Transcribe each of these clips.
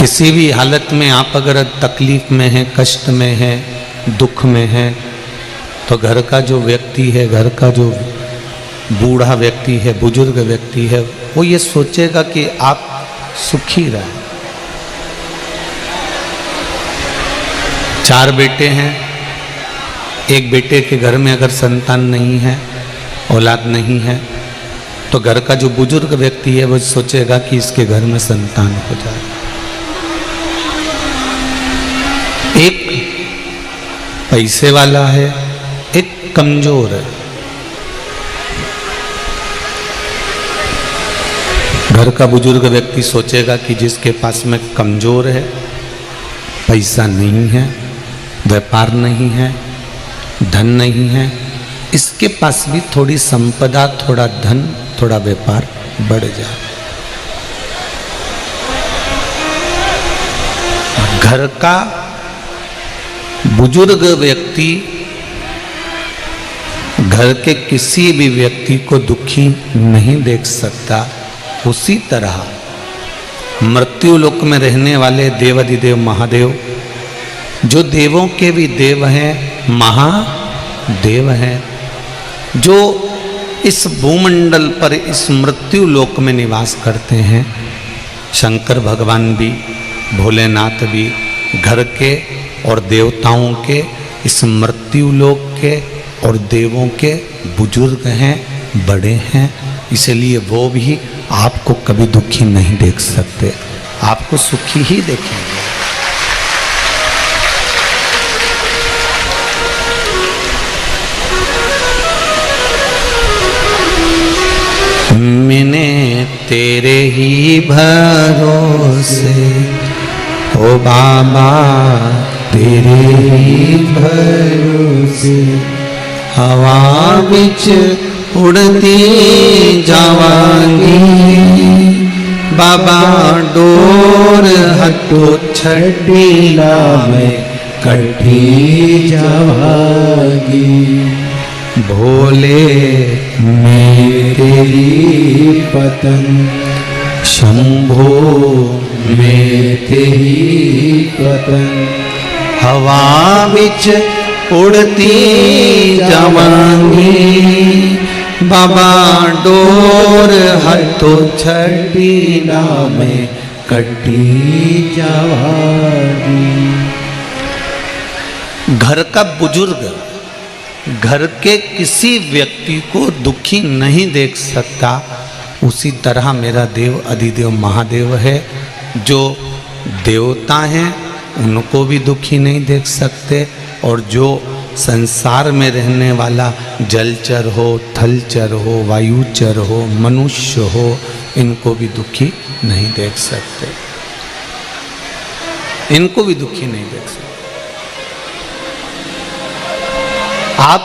किसी भी हालत में आप अगर तकलीफ में हैं, कष्ट में हैं, दुख में हैं, तो घर का जो व्यक्ति है, घर का जो बूढ़ा व्यक्ति है, बुजुर्ग व्यक्ति है, वो ये सोचेगा कि आप सुखी रहें। 4 बेटे हैं, एक बेटे के घर में अगर संतान नहीं है, औलाद नहीं है, तो घर का जो बुजुर्ग व्यक्ति है वो सोचेगा कि इसके घर में संतान हो जाए। एक पैसे वाला है, एक कमजोर है। घर का बुजुर्ग व्यक्ति सोचेगा कि जिसके पास में कमजोर है, पैसा नहीं है, व्यापार नहीं है, धन नहीं है, इसके पास भी थोड़ी संपदा, थोड़ा धन, थोड़ा व्यापार बढ़ जाए। घर का बुजुर्ग व्यक्ति घर के किसी भी व्यक्ति को दुखी नहीं देख सकता। उसी तरह मृत्यु लोक में रहने वाले देवाधिदेव महादेव, जो देवों के भी देव हैं, महादेव हैं, जो इस भूमंडल पर, इस मृत्यु लोक में निवास करते हैं, शंकर भगवान भी, भोलेनाथ भी घर के और देवताओं के, इस मृत्यु लोक के और देवों के बुजुर्ग हैं, बड़े हैं। इसलिए वो भी आपको कभी दुखी नहीं देख सकते, आपको सुखी ही देखेंगे। मैंने तेरे ही भरोसे, ओ बाबा तेरे ही भरोसे, हवा बिच उड़ती जावांगी, बाबा डोर हटो छड़ीला में कटी जावांगी। भोले मेरे ही पतन, शंभो मेरे ही पतन, हवा बिच उड़ती जावांगी, बाबा डोर हटो छड़ीला में कटी जावांगी। घर का बुजुर्ग घर के किसी व्यक्ति को दुखी नहीं देख सकता। उसी तरह मेरा देव अधिदेव महादेव है, जो देवता हैं उनको भी दुखी नहीं देख सकते, और जो संसार में रहने वाला जलचर हो, थलचर हो, वायुचर हो, मनुष्य हो, इनको भी दुखी नहीं देख सकते, इनको भी दुखी नहीं देख सकते। आप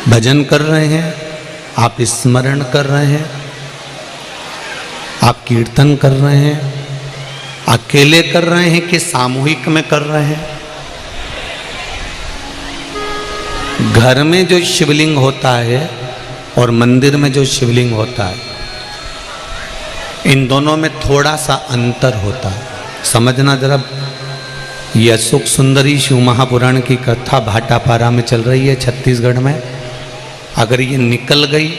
भजन कर रहे हैं, आप स्मरण कर रहे हैं, आप कीर्तन कर रहे हैं, अकेले कर रहे हैं कि सामूहिक में कर रहे हैं। घर में जो शिवलिंग होता है और मंदिर में जो शिवलिंग होता है, इन दोनों में थोड़ा सा अंतर होता है। समझना जरा, यह अशोक सुंदरी शिव महापुराण की कथा भाटापारा में चल रही है छत्तीसगढ़ में। अगर ये निकल गई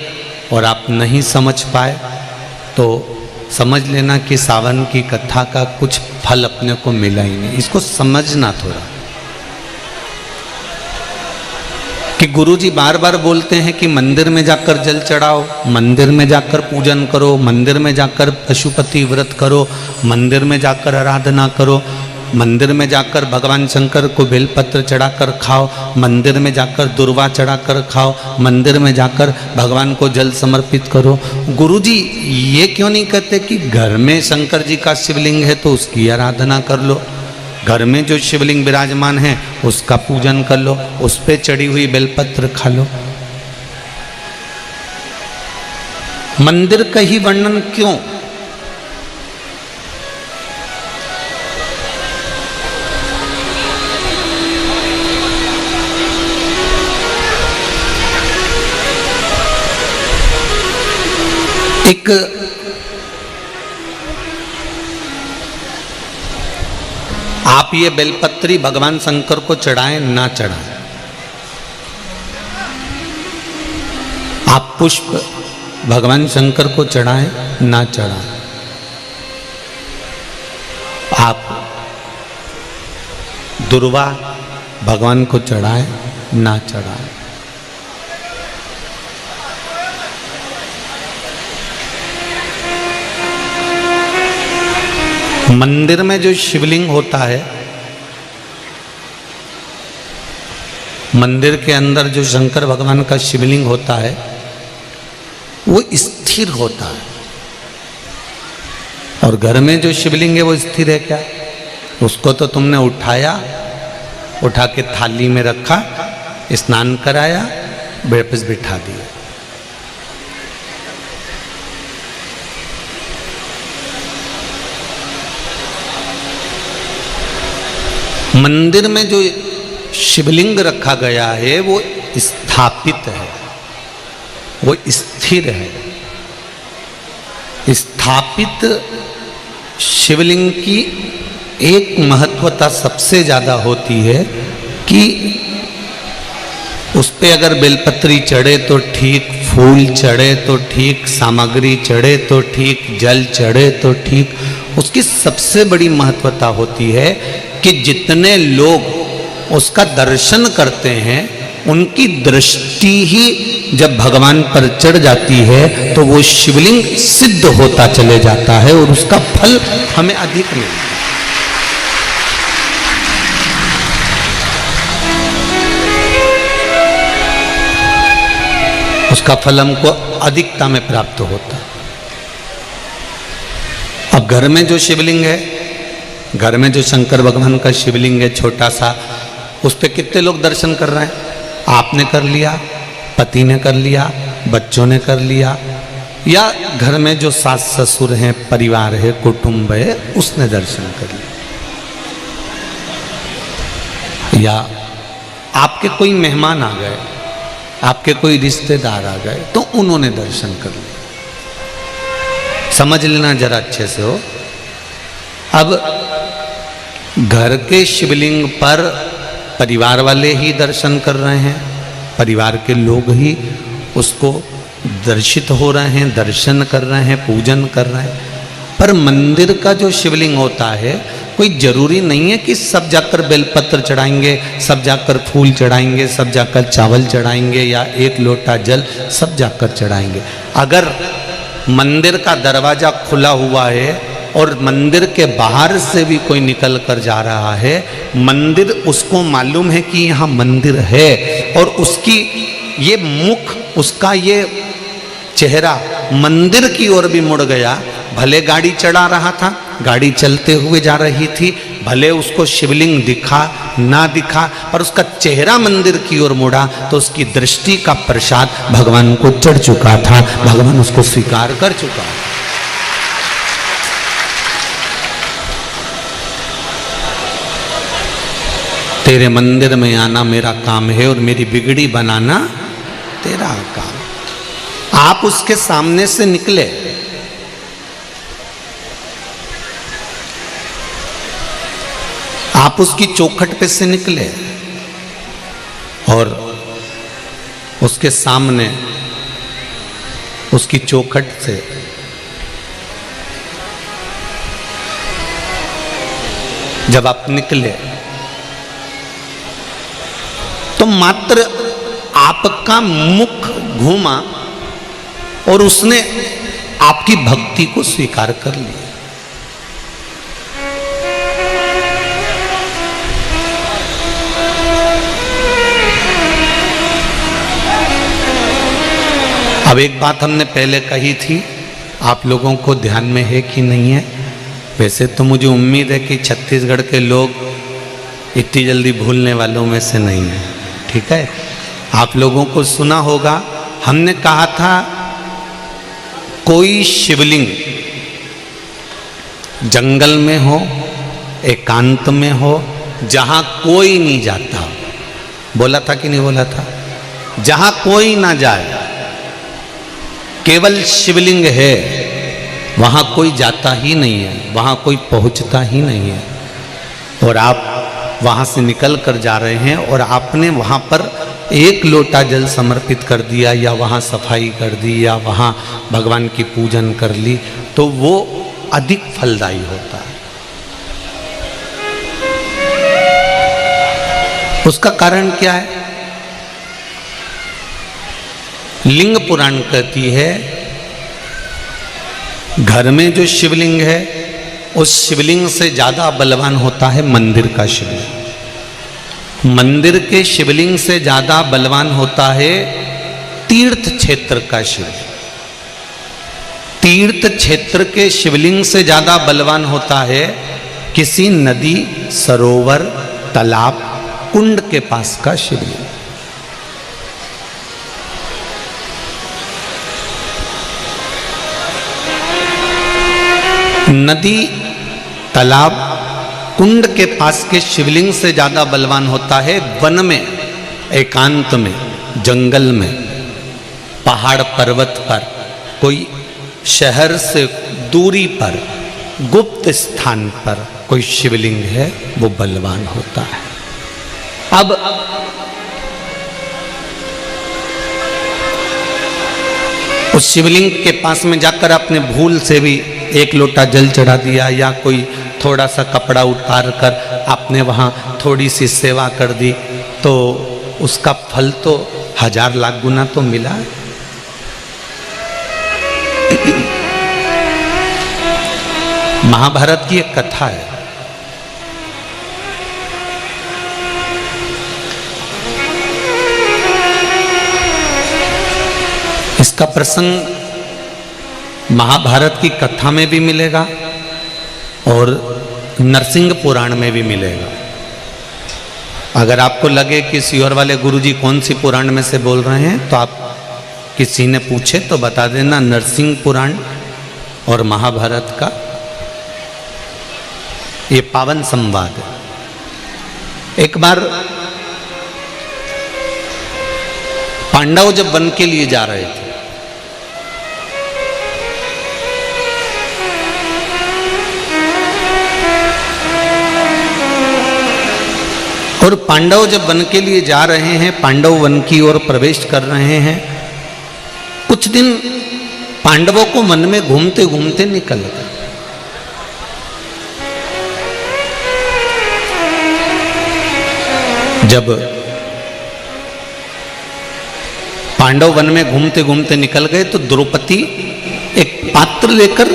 और आप नहीं समझ पाए तो समझ लेना कि सावन की कथा का कुछ फल अपने को मिला ही नहीं। इसको समझना थोड़ा कि गुरुजी बार बार बोलते हैं कि मंदिर में जाकर जल चढ़ाओ, मंदिर में जाकर पूजन करो, मंदिर में जाकर पशुपति व्रत करो, मंदिर में जाकर आराधना करो, मंदिर में जाकर भगवान शंकर को बेलपत्र चढ़ाकर खाओ, मंदिर में जाकर दुर्वा चढ़ाकर खाओ, मंदिर में जाकर भगवान को जल समर्पित करो। गुरुजी ये क्यों नहीं कहते कि घर में शंकर जी का शिवलिंग है तो उसकी आराधना कर लो, घर में जो शिवलिंग विराजमान है उसका पूजन कर लो, उस पे चढ़ी हुई बेलपत्र खा लो। मंदिर का ही वर्णन क्यों? एक आप ये बेलपत्री भगवान शंकर को चढ़ाएं ना चढ़ाएं, आप पुष्प भगवान शंकर को चढ़ाएं ना चढ़ाएं, आप दुर्वा भगवान को चढ़ाएं ना चढ़ाएं। मंदिर में जो शिवलिंग होता है, मंदिर के अंदर जो शंकर भगवान का शिवलिंग होता है वो स्थिर होता है, और घर में जो शिवलिंग है वो स्थिर है क्या? उसको तो तुमने उठाया, उठा के थाली में रखा, स्नान कराया, वापस बिठा दिया। मंदिर में जो शिवलिंग रखा गया है वो स्थापित है, वो स्थिर है। स्थापित शिवलिंग की एक महत्वता सबसे ज़्यादा होती है कि उस पे अगर बेलपत्री चढ़े तो ठीक, फूल चढ़े तो ठीक, सामग्री चढ़े तो ठीक, जल चढ़े तो ठीक। उसकी सबसे बड़ी महत्वता होती है कि जितने लोग उसका दर्शन करते हैं उनकी दृष्टि ही जब भगवान पर चढ़ जाती है तो वो शिवलिंग सिद्ध होता चले जाता है और उसका फल हमें अधिक मिलता है। उसका फल हमको अधिकता में प्राप्त होता है। अब घर में जो शिवलिंग है, घर में जो शंकर भगवान का शिवलिंग है छोटा सा, उस पे कितने लोग दर्शन कर रहे हैं? आपने कर लिया, पति ने कर लिया, बच्चों ने कर लिया, या घर में जो सास ससुर हैं, परिवार है, कुटुंब है, उसने दर्शन कर लिया। या आपके कोई मेहमान आ गए, आपके कोई रिश्तेदार आ गए तो उन्होंने दर्शन कर लिया। समझ लेना जरा अच्छे से हो। अब घर के शिवलिंग पर परिवार वाले ही दर्शन कर रहे हैं, परिवार के लोग ही उसको दर्शित हो रहे हैं, दर्शन कर रहे हैं, पूजन कर रहे हैं। पर मंदिर का जो शिवलिंग होता है, कोई जरूरी नहीं है कि सब जाकर बेलपत्र चढ़ाएंगे, सब जाकर फूल चढ़ाएंगे, सब जाकर चावल चढ़ाएंगे, या एक लोटा जल सब जाकर चढ़ाएंगे। अगर मंदिर का दरवाजा खुला हुआ है और मंदिर के बाहर से भी कोई निकल कर जा रहा है, मंदिर उसको मालूम है कि यहाँ मंदिर है, और उसकी ये मुख, उसका ये चेहरा मंदिर की ओर भी मुड़ गया। भले गाड़ी चढ़ा रहा था, गाड़ी चलते हुए जा रही थी, भले उसको शिवलिंग दिखा ना दिखा, पर उसका चेहरा मंदिर की ओर मुड़ा तो उसकी दृष्टि का प्रसाद भगवान को चढ़ चुका था, भगवान उसको स्वीकार कर चुका। तेरे मंदिर में आना मेरा काम है और मेरी बिगड़ी बनाना तेरा काम। आप उसके सामने से निकले, आप उसकी चौखट पे से निकले और उसके सामने उसकी चौखट से जब आप निकले तो मात्र आपका मुख घूमा और उसने आपकी भक्ति को स्वीकार कर लिया। अब एक बात हमने पहले कही थी, आप लोगों को ध्यान में है कि नहीं है? वैसे तो मुझे उम्मीद है कि छत्तीसगढ़ के लोग इतनी जल्दी भूलने वालों में से नहीं है, ठीक है? आप लोगों को सुना होगा, हमने कहा था कोई शिवलिंग जंगल में हो, एकांत में हो, जहां कोई नहीं जाता। बोला था कि नहीं बोला था? जहां कोई ना जाए, केवल शिवलिंग है, वहां कोई जाता ही नहीं है, वहां कोई पहुंचता ही नहीं है। और आप वहाँ से निकल कर जा रहे हैं और आपने वहाँ पर एक लोटा जल समर्पित कर दिया या वहाँ सफाई कर दी या वहाँ भगवान की पूजन कर ली, तो वो अधिक फलदायी होता है। उसका कारण क्या है? लिंग पुराण कहती है घर में जो शिवलिंग है उस शिवलिंग से ज्यादा बलवान होता है मंदिर का शिवलिंग। मंदिर के शिवलिंग से ज्यादा बलवान होता है तीर्थ क्षेत्र का शिवलिंग। तीर्थ क्षेत्र के शिवलिंग से ज्यादा बलवान होता है किसी नदी, सरोवर, तालाब, कुंड के पास का शिवलिंग। नदी, तालाब, कुंड के पास के शिवलिंग से ज्यादा बलवान होता है वन में, एकांत में, जंगल में, पहाड़ पर्वत पर, कोई शहर से दूरी पर, गुप्त स्थान पर कोई शिवलिंग है, वो बलवान होता है। अब उस शिवलिंग के पास में जाकर आपने भूल से भी एक लोटा जल चढ़ा दिया या कोई थोड़ा सा कपड़ा उतार कर आपने वहाँ थोड़ी सी सेवा कर दी, तो उसका फल तो 1000 लाख गुना तो मिला। महाभारत की एक कथा है। इसका प्रसंग महाभारत की कथा में भी मिलेगा और नरसिंह पुराण में भी मिलेगा। अगर आपको लगे कि सियोर वाले गुरुजी कौन सी पुराण में से बोल रहे हैं, तो आप किसी ने पूछे तो बता देना, नरसिंह पुराण और महाभारत का ये पावन संवाद है। एक बार पांडव जब वन के लिए जा रहे थे, और पांडव जब वन के लिए जा रहे हैं, पांडव वन की ओर प्रवेश कर रहे हैं, कुछ दिन पांडवों को वन में घूमते घूमते निकल गए। जब पांडव वन में घूमते घूमते निकल गए तो द्रौपदी एक पात्र लेकर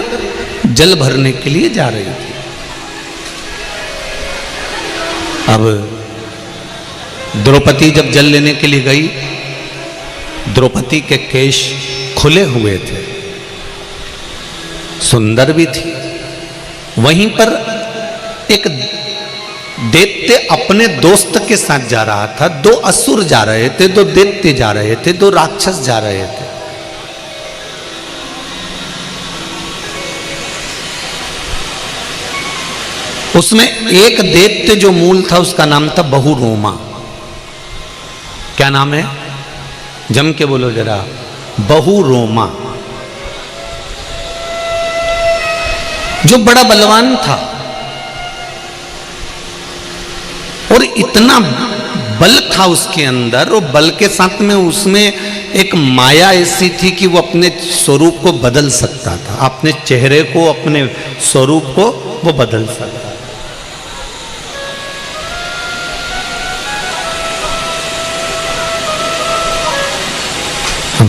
जल भरने के लिए जा रही थी। अब द्रौपदी जब जल लेने के लिए गई, द्रौपदी के केश खुले हुए थे, सुंदर भी थी। वहीं पर एक दैत्य अपने दोस्त के साथ जा रहा था। 2 असुर जा रहे थे, 2 दैत्य जा रहे थे, 2 राक्षस जा रहे थे। उसमें एक दैत्य जो मूल था उसका नाम था बहुरोमा। क्या नाम है? जम के बोलो जरा। बहुरोमा, जो बड़ा बलवान था और इतना बल था उसके अंदर, और बल के साथ में उसमें एक माया ऐसी थी कि वो अपने स्वरूप को बदल सकता था, अपने चेहरे को, अपने स्वरूप को वो बदल सकता था।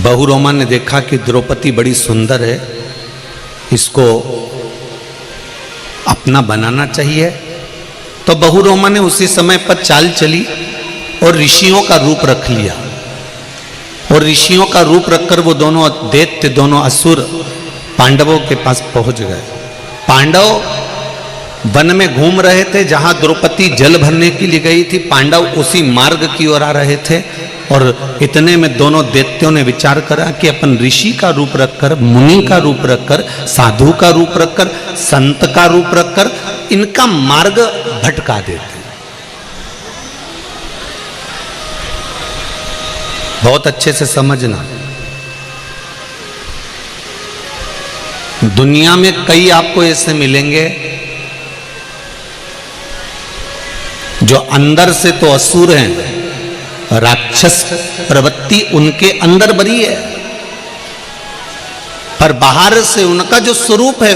बहुरोमा ने देखा कि द्रौपदी बड़ी सुंदर है, इसको अपना बनाना चाहिए। तो बहुरोमा ने उसी समय पर चाल चली और ऋषियों का रूप रख लिया, और ऋषियों का रूप रखकर वो दोनों दैत्य, दोनों असुर पांडवों के पास पहुंच गए। पांडव वन में घूम रहे थे, जहां द्रौपदी जल भरने के लिए गई थी। पांडव उसी मार्ग की ओर आ रहे थे, और इतने में दोनों दैत्यों ने विचार करा कि अपन ऋषि का रूप रखकर, मुनि का रूप रखकर, साधु का रूप रखकर, संत का रूप रखकर इनका मार्ग भटका देते। बहुत अच्छे से समझना, दुनिया में कई आपको ऐसे मिलेंगे जो अंदर से तो असुर हैं, राक्षस प्रवृत्ति उनके अंदर भरी है, पर बाहर से उनका जो स्वरूप है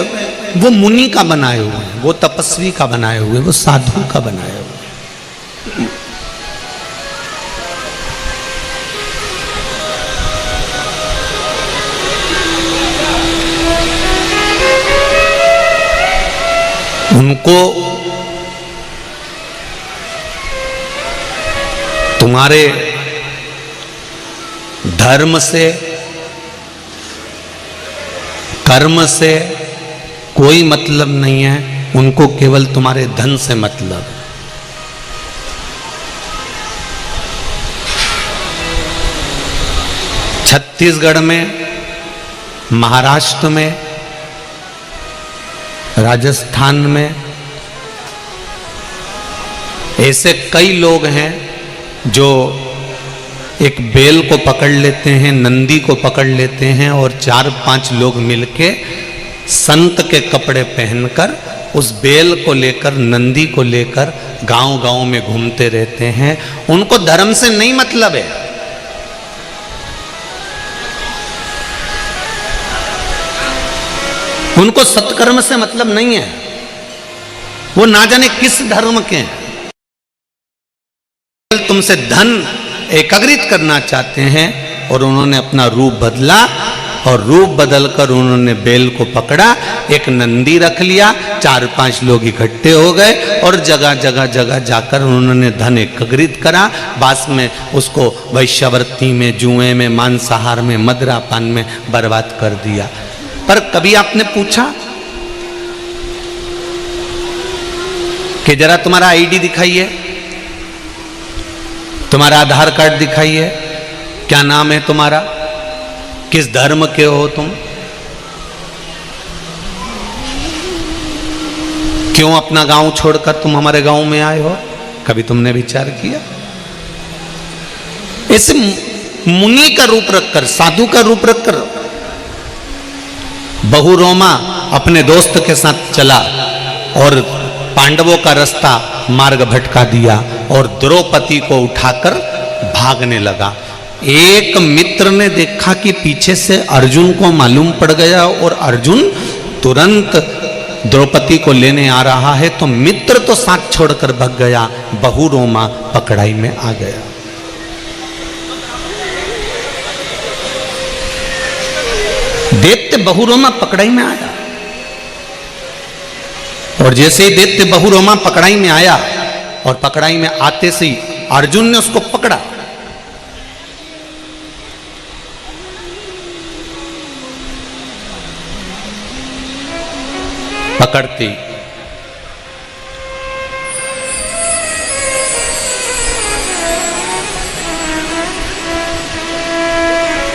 वो मुनि का बनाए हुए हैं, वो तपस्वी का बनाए हुए, वो साधु का बनाए हुए। उनको तुम्हारे धर्म से, कर्म से कोई मतलब नहीं है, उनको केवल तुम्हारे धन से मतलब है। छत्तीसगढ़ में, महाराष्ट्र में, राजस्थान में ऐसे कई लोग हैं जो एक बेल को पकड़ लेते हैं, नंदी को पकड़ लेते हैं और 4-5 लोग मिलके संत के कपड़े पहनकर उस बेल को लेकर, नंदी को लेकर गांव-गांव में घूमते रहते हैं। उनको धर्म से नहीं मतलब है, उनको सत्कर्म से मतलब नहीं है, वो ना जाने किस धर्म के हैं, तुमसे धन एकत्रित करना चाहते हैं। और उन्होंने अपना रूप बदला और रूप बदलकर उन्होंने बेल को पकड़ा, एक नंदी रख लिया, 4-5 लोग इकट्ठे हो गए और जगह जगह जगह जाकर उन्होंने धन एकत्रित करा। बाद में उसको वैश्यावृत्ति में, जुए में, मांसाहार में, मदिरापान में बर्बाद कर दिया। पर कभी आपने पूछा कि जरा तुम्हारा आईडी दिखाइए, तुम्हारा आधार कार्ड दिखाइए, क्या नाम है तुम्हारा, किस धर्म के हो तुम, क्यों अपना गांव छोड़कर तुम हमारे गांव में आए हो? कभी तुमने विचार किया? ऐसे मुनि का रूप रखकर, साधु का रूप रखकर बहुरोमा अपने दोस्त के साथ चला और पांडवों का रास्ता मार्ग भटका दिया और द्रौपदी को उठाकर भागने लगा। एक मित्र ने देखा कि पीछे से अर्जुन को मालूम पड़ गया और अर्जुन तुरंत द्रौपदी को लेने आ रहा है, तो मित्र तो साथ छोड़कर भाग गया, बहुरोमा पकड़ाई में आ गया। दैत्य बहुरोमा पकड़ाई में आया और जैसे ही दैत्य बहुरोमा पकड़ाई में आया और पकड़ाई में आते से ही अर्जुन ने उसको पकड़ा। पकड़ते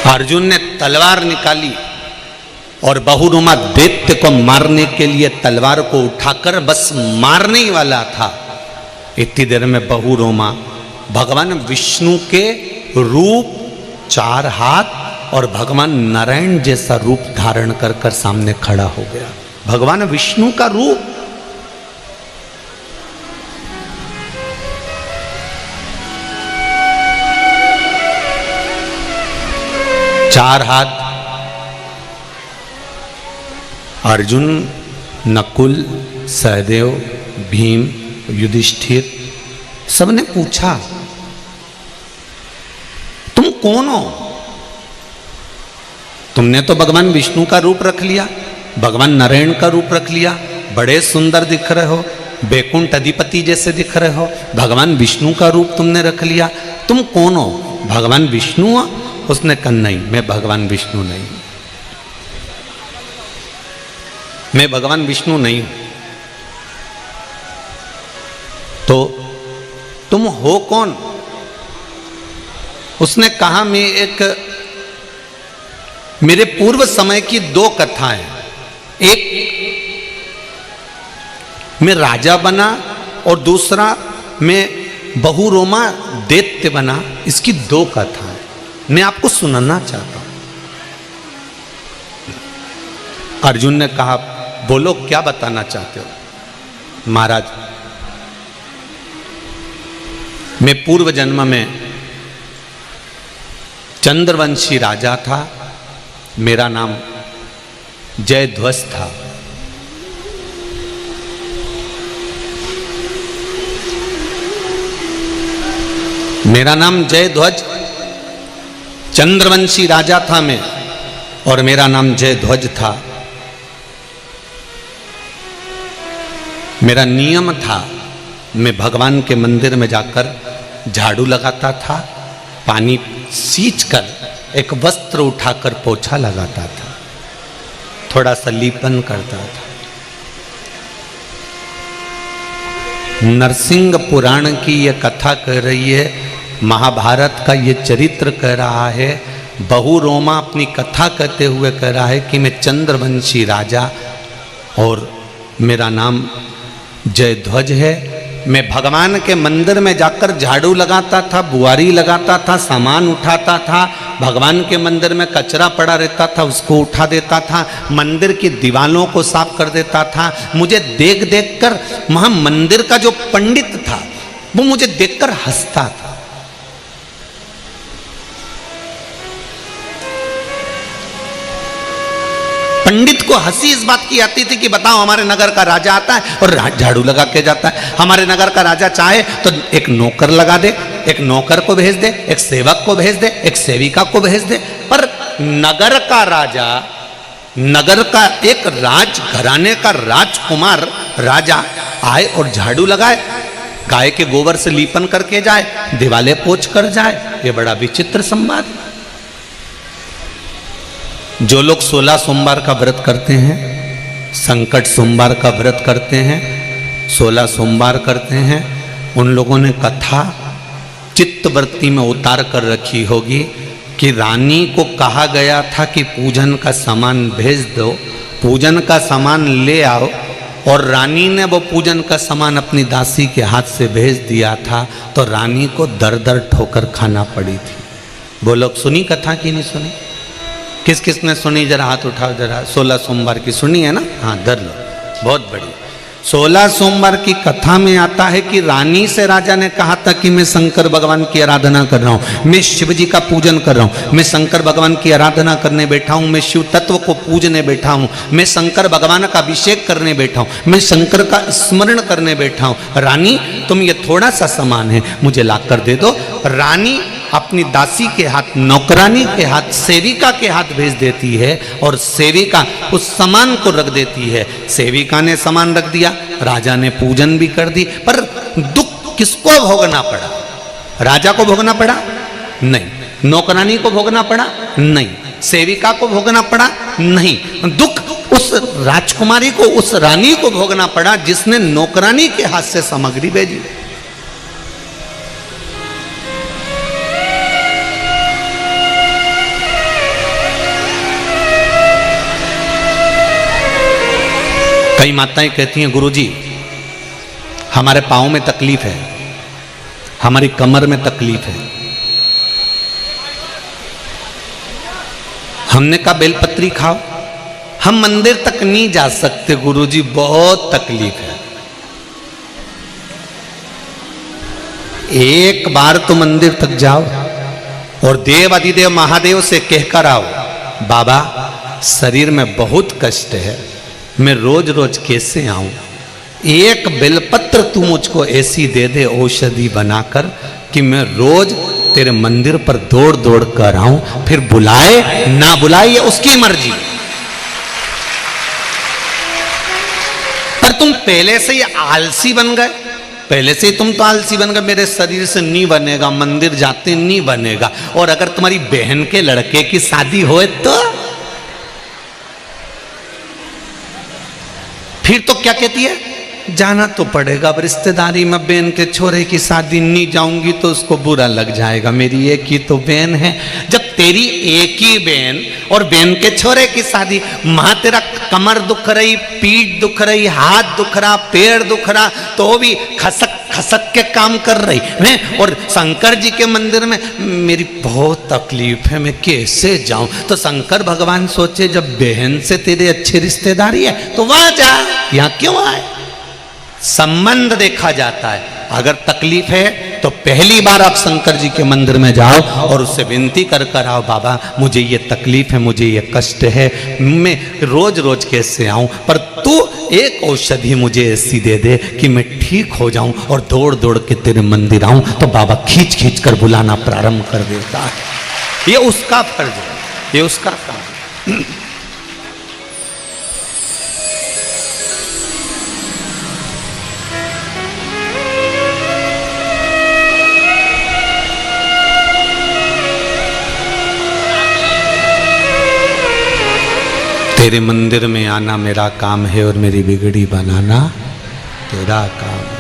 अर्जुन ने तलवार निकाली और बहुरोमा दैत्य को मारने के लिए तलवार को उठाकर बस मारने ही वाला था। इतनी देर में बहुरोमा भगवान विष्णु के रूप, 4 हाथ और भगवान नारायण जैसा रूप धारण कर सामने खड़ा हो गया। भगवान विष्णु का रूप, चार हाथ। अर्जुन, नकुल, सहदेव, भीम, युधिष्ठिर सबने पूछा तुम कौन हो? तुमने तो भगवान विष्णु का रूप रख लिया, भगवान नारायण का रूप रख लिया, बड़े सुंदर दिख रहे हो, बैकुंठ अधिपति जैसे दिख रहे हो, भगवान विष्णु का रूप तुमने रख लिया, तुम कौन हो? भगवान विष्णु हो? उसने कहा नहीं, मैं भगवान विष्णु नहीं, मैं भगवान विष्णु नहीं हूं। तो तुम हो कौन? उसने कहा मैं एक, मेरे पूर्व समय की 2 कथाएं, एक मैं राजा बना और दूसरा मैं बहुरोमा दैत्य बना, इसकी 2 कथाएं मैं आपको सुनाना चाहता हूं। अर्जुन ने कहा बोलो क्या बताना चाहते हो? महाराज मैं पूर्व जन्म में चंद्रवंशी राजा था, मेरा नाम जयध्वज था। मेरा नाम जयध्वज, चंद्रवंशी राजा था मैं, और मेरा नाम जयध्वज था। मेरा नियम था, मैं भगवान के मंदिर में जाकर झाड़ू लगाता था, पानी सींचकर एक वस्त्र उठाकर पोछा लगाता था, थोड़ा सा लीपन करता था। नरसिंह पुराण की यह कथा कह रही है, महाभारत का ये चरित्र कह रहा है, बहुरोमा अपनी कथा कहते हुए कह रहा है कि मैं चंद्रवंशी राजा और मेरा नाम जयध्वज है। मैं भगवान के मंदिर में जाकर झाड़ू लगाता था, बुआरी लगाता था, सामान उठाता था, भगवान के मंदिर में कचरा पड़ा रहता था उसको उठा देता था, मंदिर की दीवालों को साफ कर देता था। मुझे देख देख कर वहाँ मंदिर का जो पंडित था वो मुझे देखकर हंसता था। पंडित को हंसी इस बात की आती थी कि बताओ, हमारे नगर का राजा आता है और झाड़ू लगा के जाता है। हमारे नगर का राजा चाहे तो एक नौकर लगा दे, एक नौकर को भेज दे, एक सेवक को भेज दे, एक सेविका को भेज दे, पर नगर का राजा, नगर का एक राजघराने का राजकुमार राजा आए और झाड़ू लगाए, गाय के गोबर से लीपन करके जाए, दिवाले पोंछ कर जाए, ये बड़ा विचित्र संवाद। जो लोग 16 सोमवार का व्रत करते हैं, संकट सोमवार का व्रत करते हैं, 16 सोमवार करते हैं, उन लोगों ने कथा चित्तवृत्ति में उतार कर रखी होगी कि रानी को कहा गया था कि पूजन का सामान भेज दो, पूजन का सामान ले आओ, और रानी ने वो पूजन का सामान अपनी दासी के हाथ से भेज दिया था, तो रानी को दर दर ठोकर खाना पड़ी थी। वो लोग सुनी कथा कि नहीं सुनी? किस किस ने सुनी? जरा हाथ उठाओ जरा। 16 सोमवार की सुनी है ना? हाँ, धर लो, बहुत बड़ी। 16 सोमवार की कथा में आता है कि रानी से राजा ने कहा था कि मैं शंकर भगवान की आराधना कर रहा हूँ, मैं शिव जी का पूजन कर रहा हूँ, मैं शंकर भगवान की आराधना करने बैठा हूँ, मैं शिव तत्व को पूजने बैठा हूँ, मैं शंकर भगवान का अभिषेक करने बैठा हूँ, मैं शंकर का स्मरण करने बैठा हूँ। रानी, तुम ये थोड़ा सा सामान है मुझे ला कर दे दो। रानी अपनी दासी के हाथ, नौकरानी के हाथ, सेविका के हाथ भेज देती है, और सेविका उस सामान को रख देती है। सेविका ने सामान रख दिया, राजा ने पूजन भी कर दी, पर दुख किसको भोगना पड़ा? राजा को भोगना पड़ा? नहीं। नौकरानी को भोगना पड़ा? नहीं। सेविका को भोगना पड़ा? नहीं। दुख उस राजकुमारी को, उस रानी को भोगना पड़ा जिसने नौकरानी के हाथ से सामग्री भेजी। कई माताएं कहती हैं, गुरुजी हमारे पाँव में तकलीफ है, हमारी कमर में तकलीफ है। हमने कहा बेलपत्री खाओ। हम मंदिर तक नहीं जा सकते गुरुजी, बहुत तकलीफ है। एक बार तो मंदिर तक जाओ और देव अधिदेव महादेव से कहकर आओ, बाबा शरीर में बहुत कष्ट है, मैं रोज रोज कैसे आऊं? एक बेलपत्र तू मुझको ऐसी दे दे औषधि बनाकर कि मैं रोज तेरे मंदिर पर दौड़ दौड़ कर आऊं, फिर बुलाए ना बुलाए ये उसकी मर्जी। पर तुम पहले से ही आलसी बन गए, पहले से ही तुम तो आलसी बन गए, मेरे शरीर से नहीं बनेगा, मंदिर जाते नहीं बनेगा। और अगर तुम्हारी बहन के लड़के की शादी होए तो फिर तो क्या कहती है? जाना तो पड़ेगा, अब रिश्तेदारी में बहन के छोरे की शादी नहीं जाऊंगी तो उसको बुरा लग जाएगा, मेरी एक ही तो बहन है। जब तेरी एक ही बहन और बहन के छोरे की शादी, मां तेरा कमर दुख रही, पीठ दुख रही, हाथ दुख रहा, पैर दुख रहा, तो भी खसक खसक के काम कर रही है। और शंकर जी के मंदिर में मेरी बहुत तकलीफ है, मैं कैसे जाऊं? तो शंकर भगवान सोचे जब बहन से तेरे अच्छी रिश्तेदारी है तो वहां जा, यहाँ क्यों आए? संबंध देखा जाता है। अगर तकलीफ है तो पहली बार आप शंकर जी के मंदिर में जाओ और उससे विनती कर कर आओ, बाबा मुझे ये तकलीफ है, मुझे ये कष्ट है, मैं रोज रोज कैसे आऊं, पर तू एक औषधि मुझे ऐसी दे दे कि मैं ठीक हो जाऊं और दौड़ दौड़ के तेरे मंदिर आऊं। तो बाबा खींच खींच कर बुलाना प्रारंभ कर देता है। ये उसका फर्ज है, ये उसका काम है। तेरे मंदिर में आना मेरा काम है और मेरी बिगड़ी बनाना तेरा काम है।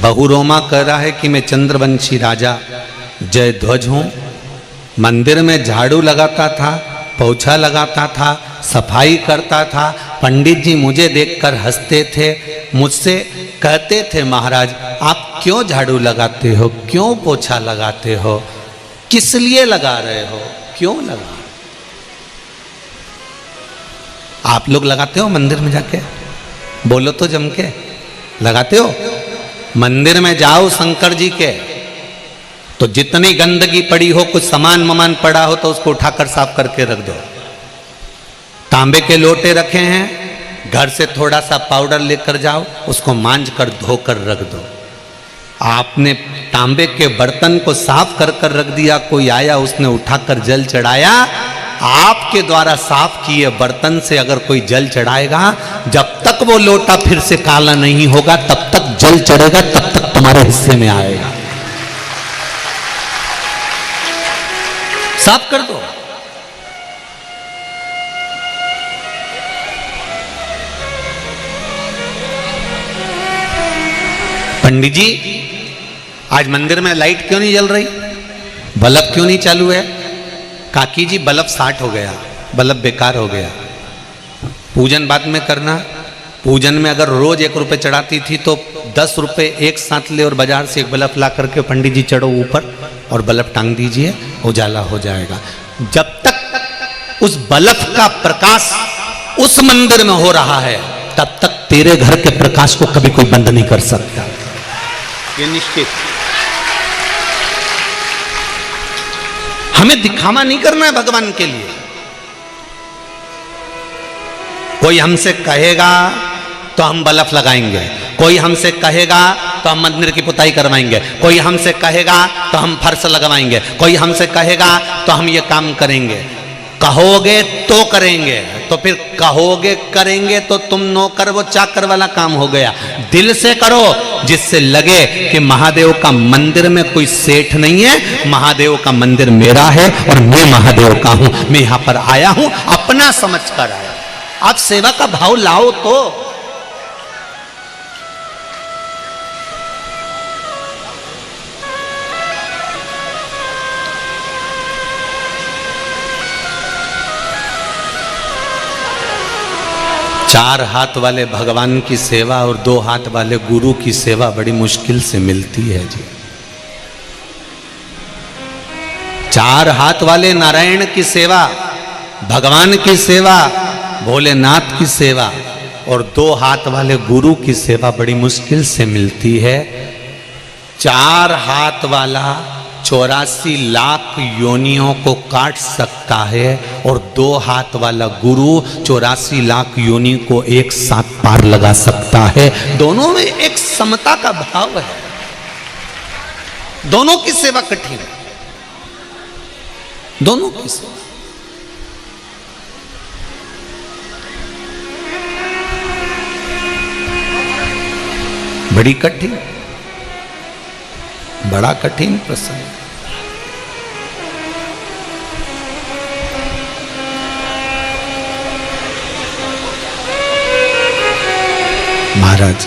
बहुरोमा कह रहा है कि मैं चंद्रवंशी राजा जयध्वज हूं, मंदिर में झाड़ू लगाता था, पोछा लगाता था, सफाई करता था। पंडित जी मुझे देखकर हंसते थे, मुझसे कहते थे महाराज आप क्यों झाड़ू लगाते हो, क्यों पोछा लगाते हो, किस लिए लगा रहे हो, क्यों लगा। आप लोग लगाते हो मंदिर में जाके, बोलो तो जम के, लगाते हो? मंदिर में जाओ शंकर जी के तो जितनी गंदगी पड़ी हो, कुछ सामान ममान पड़ा हो तो उसको उठाकर साफ करके रख दो। तांबे के लोटे रखे हैं, घर से थोड़ा सा पाउडर लेकर जाओ, उसको मांझ कर धोकर रख दो। आपने तांबे के बर्तन को साफ कर कर रख दिया, कोई आया उसने उठाकर जल चढ़ाया, आपके द्वारा साफ किए बर्तन से अगर कोई जल चढ़ाएगा, जब तक वो लोटा फिर से काला नहीं होगा तब तक जल चढ़ेगा, तब तक तुम्हारे हिस्से में आएगा। साफ कर दो। पंडित जी आज मंदिर में लाइट क्यों नहीं जल रही, बल्ब क्यों नहीं चालू है? काकी जी बल्ब 60 हो गया, बल्ब बेकार हो गया। पूजन बाद में करना, पूजन में अगर रोज 1 रुपये चढ़ाती थी तो 10 रुपये एक साथ ले और बाजार से एक बल्ब ला करके पंडित जी चढ़ो ऊपर और बल्ब टांग दीजिए, उजाला हो जाएगा। जब तक उस बल्ब का प्रकाश उस मंदिर में हो रहा है तब तक तेरे घर के प्रकाश को कभी कोई बंद नहीं कर सकता, ये निश्चित। हमें दिखावा नहीं करना है भगवान के लिए। कोई हमसे कहेगा तो हम बल्ब लगाएंगे, कोई हमसे कहेगा तो हम मंदिर की पुताई करवाएंगे, कोई हमसे कहेगा तो हम फर्श लगवाएंगे, कोई हमसे कहेगा तो हम ये काम करेंगे। कहोगे तो करेंगे, तो फिर कहोगे करेंगे तो तुम नौकर वो चाकर वाला काम हो गया। दिल से करो जिससे लगे कि महादेव का मंदिर में कोई सेठ नहीं है, महादेव का मंदिर मेरा है और मैं महादेव का हूं, मैं यहां पर आया हूं अपना समझ कर आया। आप सेवा का भाव लाओ तो। चार हाथ वाले भगवान की सेवा और 2 हाथ वाले गुरु की सेवा बड़ी मुश्किल से मिलती है जी। 4 हाथ वाले नारायण की सेवा, भगवान की सेवा, भोलेनाथ की सेवा और 2 हाथ वाले गुरु की सेवा बड़ी मुश्किल से मिलती है। 4 हाथ वाला 84 लाख योनियों को काट सकता है और 2 हाथ वाला गुरु 84 लाख योनि को एक साथ पार लगा सकता है। दोनों में एक समता का भाव है, दोनों की सेवा कठिन है, दोनों की सेवा। बड़ी कठिन, बड़ा कठिन प्रसंग। महाराज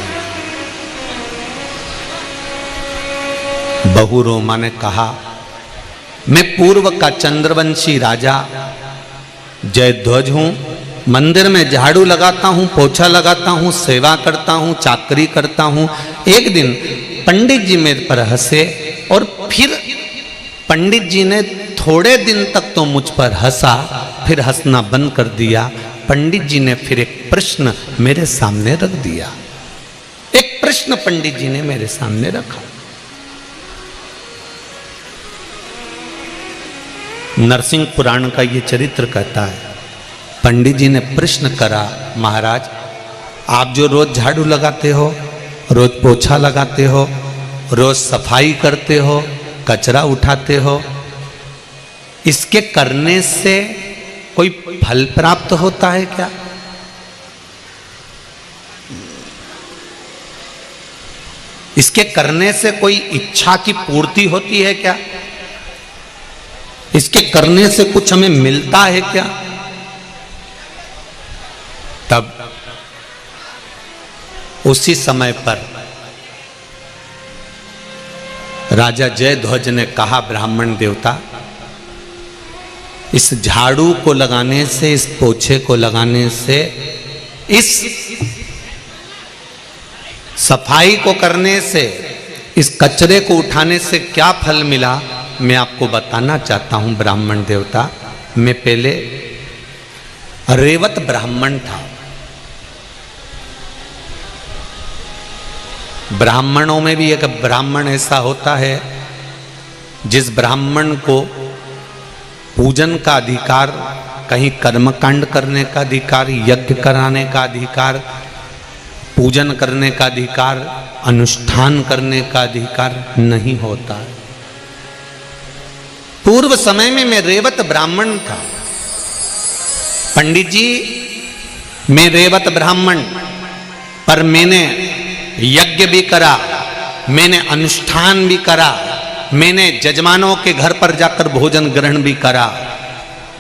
बहुरोमा ने कहा, मैं पूर्व का चंद्रवंशी राजा जयध्वज हूं, मंदिर में झाड़ू लगाता हूं, पोछा लगाता हूं, सेवा करता हूं, चाकरी करता हूं। एक दिन पंडित जी मेरे पर हंसे और फिर पंडित जी ने थोड़े दिन तक तो मुझ पर हंसा, फिर हंसना बंद कर दिया। पंडित जी ने फिर एक प्रश्न मेरे सामने रख दिया। एक प्रश्न पंडित जी ने मेरे सामने रखा। नरसिंह पुराण का ये चरित्र कहता है, पंडित जी ने प्रश्न करा, महाराज आप जो रोज झाड़ू लगाते हो, रोज पोछा लगाते हो, रोज सफाई करते हो, कचरा उठाते हो, इसके करने से कोई फल प्राप्त होता है क्या? इसके करने से कोई इच्छा की पूर्ति होती है क्या? इसके करने से कुछ हमें मिलता है क्या? तब उसी समय पर राजा जयध्वज ने कहा, ब्राह्मण देवता, इस झाड़ू को लगाने से, इस पोछे को लगाने से, इस सफाई को करने से, इस कचरे को उठाने से क्या फल मिला, मैं आपको बताना चाहता हूं ब्राह्मण देवता। मैं पहले रेवत ब्राह्मण था। ब्राह्मणों में भी एक ब्राह्मण ऐसा होता है जिस ब्राह्मण को पूजन का अधिकार, कहीं कर्मकांड करने का अधिकार, यज्ञ कराने का अधिकार, पूजन करने का अधिकार, अनुष्ठान करने का अधिकार नहीं होता। पूर्व समय में मैं रेवत ब्राह्मण था। पंडित जी, मैं रेवत ब्राह्मण, पर मैंने यज्ञ भी करा, मैंने अनुष्ठान भी करा, मैंने जजमानों के घर पर जाकर भोजन ग्रहण भी करा,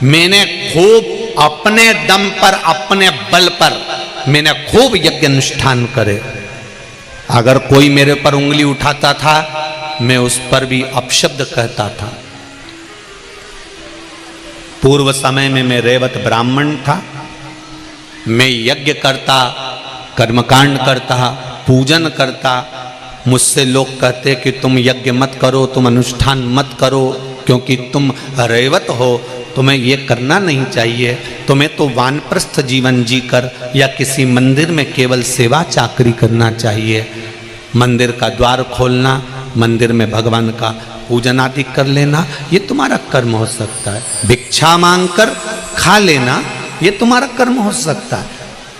मैंने खूब अपने दम पर, अपने बल पर मैंने खूब यज्ञ अनुष्ठान करे। अगर कोई मेरे पर उंगली उठाता था, मैं उस पर भी अपशब्द कहता था। पूर्व समय में मैं रेवत ब्राह्मण था। मैं यज्ञ करता, कर्मकांड करता, पूजन करता। मुझसे लोग कहते कि तुम यज्ञ मत करो, तुम अनुष्ठान मत करो, क्योंकि तुम रेवत हो, तुम्हें ये करना नहीं चाहिए। तुम्हें तो वानप्रस्थ जीवन जीकर या किसी मंदिर में केवल सेवा चाकरी करना चाहिए। मंदिर का द्वार खोलना, मंदिर में भगवान का पूजन आदि कर लेना, ये तुम्हारा कर्म हो सकता है। भिक्षा मांगकर खा लेना, ये तुम्हारा कर्म हो सकता है।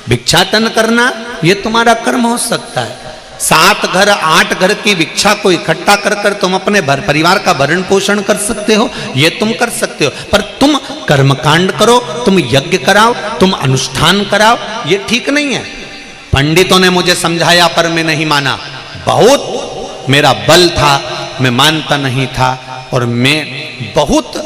भिक्षाटन करना, ये तुम्हारा कर्म हो सकता है। 7 घर 8 घर की भिक्षा को इकट्ठा कर कर तुम अपने परिवार का भरण पोषण कर सकते हो, ये तुम कर सकते हो। पर तुम कर्मकांड करो, तुम यज्ञ कराओ, तुम अनुष्ठान कराओ, ये ठीक नहीं है। पंडितों ने मुझे समझाया पर मैं नहीं माना। बहुत मेरा बल था, मैं मानता नहीं था। और मैं बहुत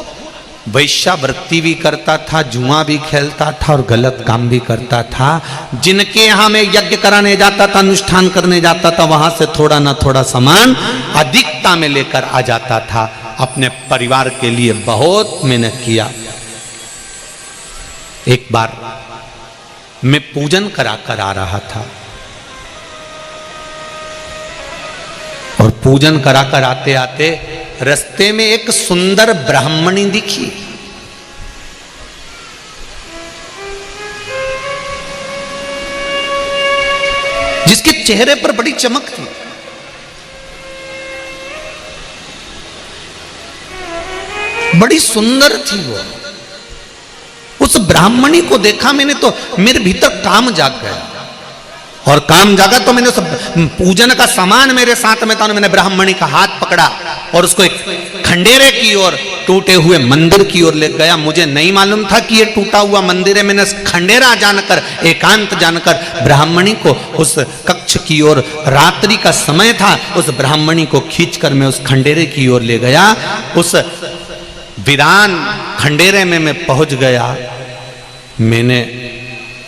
वैश्यावृत्ति भी करता था, जुआ भी खेलता था और गलत काम भी करता था। जिनके यहाँ मैं यज्ञ कराने जाता था, अनुष्ठान करने जाता था, वहां से थोड़ा ना थोड़ा सामान अधिकता में लेकर आ जाता था। अपने परिवार के लिए बहुत मेहनत किया। एक बार मैं पूजन करा कर आ रहा था और पूजन करा कर आते आते रास्ते में एक सुंदर ब्राह्मणी दिखी। जिसके चेहरे पर बड़ी चमक थी। बड़ी सुंदर थी वो। उस ब्राह्मणी को देखा मैंने तो मेरे भीतर काम जाग गया। और काम जागा तो मैंने उस पूजन का सामान मेरे साथ में था। मैंने ब्राह्मणी का हाथ पकड़ा और उसको एक खंडेरे की ओर, टूटे हुए मंदिर की ओर ले गया। मुझे नहीं मालूम था कि ये टूटा हुआ मंदिर है। मैंने खंडेरा जानकर, एकांत जानकर ब्राह्मणी को उस कक्ष की ओर, रात्रि का समय था, उस ब्राह्मणी को खींचकर मैं उस खंडेरे की ओर ले गया। उस वीरान खंडेरे में मैं पहुंच गया। मैंने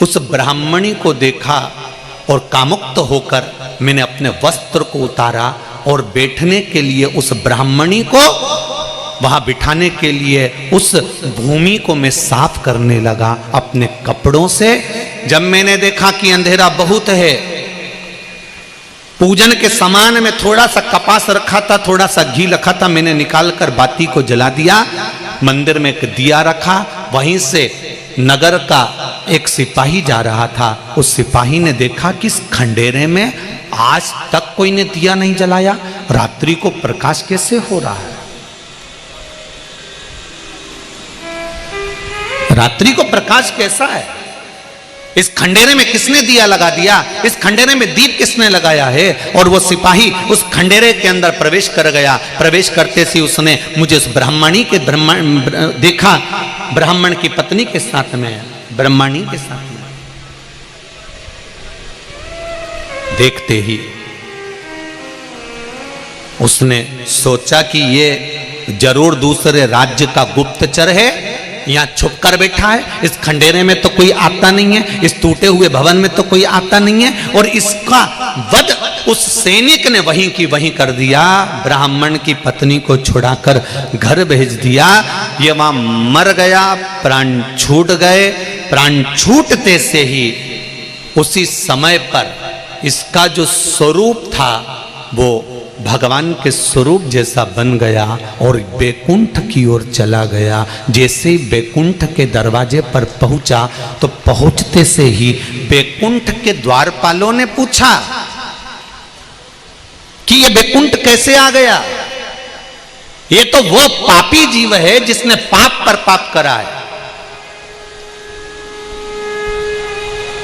उस ब्राह्मणी को देखा और कामुक्त होकर मैंने अपने वस्त्र को उतारा और बैठने के लिए उस ब्राह्मणी को वहां बिठाने के लिए उस भूमि को मैं साफ करने लगा अपने कपड़ों से। जब मैंने देखा कि अंधेरा बहुत है, पूजन के सामान में थोड़ा सा कपास रखा था, थोड़ा सा घी रखा था, मैंने निकालकर बाती को जला दिया। मंदिर में एक दिया रखा। वहीं से नगर का एक सिपाही जा रहा था। उस सिपाही ने देखा कि इस खंडेरे में आज तक कोई ने दिया नहीं जलाया, रात्रि को प्रकाश कैसे हो रहा है? रात्रि को प्रकाश कैसा है? इस खंडेरे में किसने दिया लगा दिया? इस खंडेरे में दीप किसने लगाया है? और वो सिपाही उस खंडेरे के अंदर प्रवेश कर गया। प्रवेश करते से उसने मुझे उस ब्राह्मणी के देखा, ब्राह्मण की पत्नी के साथ में, ब्रह्मणी के साथ में। देखते ही उसने सोचा कि ये जरूर दूसरे राज्य का गुप्तचर है, यहां छुप कर बैठा है, इस खंडेरे में तो कोई आता नहीं है, इस टूटे हुए भवन में तो कोई आता नहीं है, और इसका वध उस सैनिक ने वहीं की वहीं कर दिया। ब्राह्मण की पत्नी को छुड़ाकर घर भेज दिया। ये वहां मर गया, प्राण छूट गए। प्राण छूटते से ही उसी समय पर इसका जो स्वरूप था वो भगवान के स्वरूप जैसा बन गया और बैकुंठ की ओर चला गया। जैसे ही बैकुंठ के दरवाजे पर पहुंचा तो पहुंचते से ही बैकुंठ के द्वारपालों ने पूछा कि ये बैकुंठ कैसे आ गया? ये तो वो पापी जीव है जिसने पाप पर पाप करा है।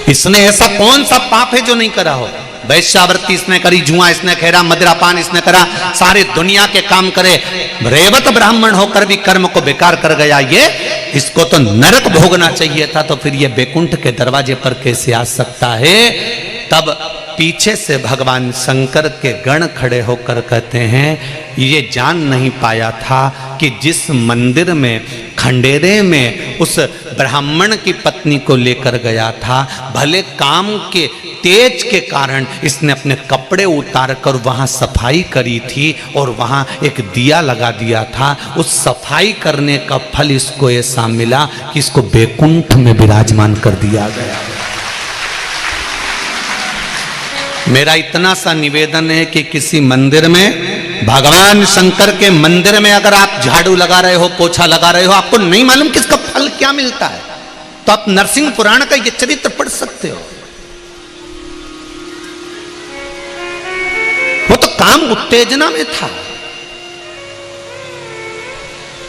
इसने ऐसा कौन सा पाप है जो नहीं करा हो? वैश्यावृत्ति इसने करी, जुआ इसने खेरा, मदिरापान इसने करा, सारे दुनिया के काम करे, रेवत ब्राह्मण होकर भी कर्म को बेकार कर गया। ये इसको तो नरक भोगना चाहिए था, तो फिर ये बैकुंठ के दरवाजे पर कैसे आ सकता है? तब पीछे से भगवान शंकर के गण खड़े होकर कहते हैं, ये जान नहीं पाया था कि जिस मंदिर में खंडेरे में उस ब्राह्मण की पत्नी को लेकर गया था, भले काम के तेज के कारण इसने अपने कपड़े उतार कर वहां सफाई करी थी और वहां एक दिया लगा दिया था। उस सफाई करने का फल इसको ऐसा मिला कि इसको बैकुंठ में विराजमान कर दिया गया। मेरा इतना सा निवेदन है कि किसी मंदिर में, भगवान शंकर के मंदिर में अगर आप झाड़ू लगा रहे हो, पोछा लगा रहे हो, आपको नहीं मालूम कि इसका फल क्या मिलता है, तो आप नरसिंह पुराण का ये चरित्र पढ़ सकते हो। वो तो काम उत्तेजना में था।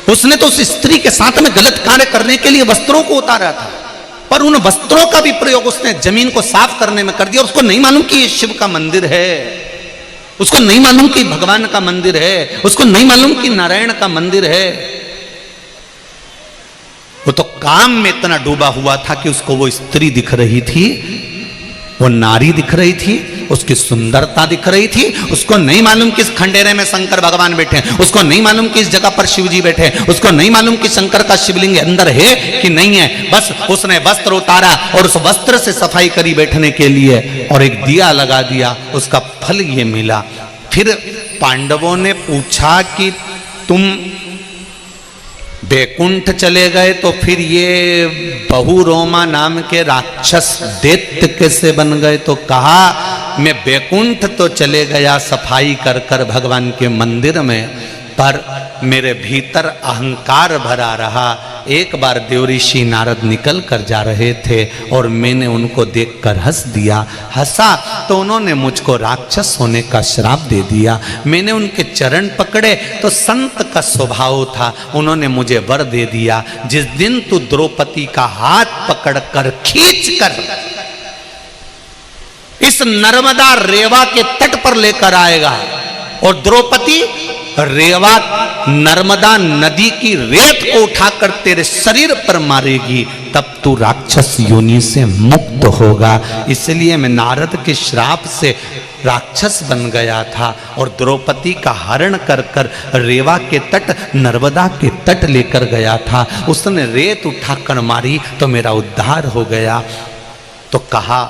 उसने तो उस स्त्री के साथ में गलत कार्य करने के लिए वस्त्रों को उतारा था, पर उन वस्त्रों का भी प्रयोग उसने जमीन को साफ करने में कर दिया। उसको नहीं मालूम कि ये शिव का मंदिर है, उसको नहीं मालूम कि भगवान का मंदिर है, उसको नहीं मालूम कि नारायण का मंदिर है। वो तो काम में इतना डूबा हुआ था कि उसको वो स्त्री दिख रही थी, वो नारी दिख रही थी, उसकी सुंदरता दिख रही थी। उसको नहीं मालूम कि इस खंडेरे में शंकर भगवान बैठे हैं, उसको नहीं मालूम कि इस जगह पर शिव जी बैठे हैं, उसको नहीं मालूम कि शंकर का शिवलिंग अंदर है कि नहीं है। बस उसने वस्त्र उतारा और उस वस्त्र से सफाई करी बैठने के लिए और एक दिया लगा दिया, उसका फल ये मिला। फिर पांडवों ने पूछा कि तुम बैकुंठ चले गए तो फिर ये बहुरोमा नाम के राक्षस दैत्य कैसे बन गए? तो कहा, मैं बैकुंठ तो चले गया सफाई कर कर भगवान के मंदिर में, पर मेरे भीतर अहंकार भरा रहा। एक बार देवऋषि नारद निकल कर जा रहे थे और मैंने उनको देखकर हंस दिया, हंसा तो उन्होंने मुझको राक्षस होने का श्राप दे दिया। मैंने उनके चरण पकड़े तो संत का स्वभाव था, उन्होंने मुझे वर दे दिया, जिस दिन तू द्रौपदी का हाथ पकड़कर खींचकर इस नर्मदा रेवा के तट पर लेकर आएगा और द्रौपदी रेवा नर्मदा नदी की रेत को उठाकर तेरे शरीर पर मारेगी, तब तू राक्षस योनि से मुक्त होगा। इसलिए मैं नारद के श्राप से राक्षस बन गया था और द्रौपदी का हरण कर कर रेवा के तट, नर्मदा के तट लेकर गया था। उसने रेत उठाकर मारी तो मेरा उद्धार हो गया। तो कहा,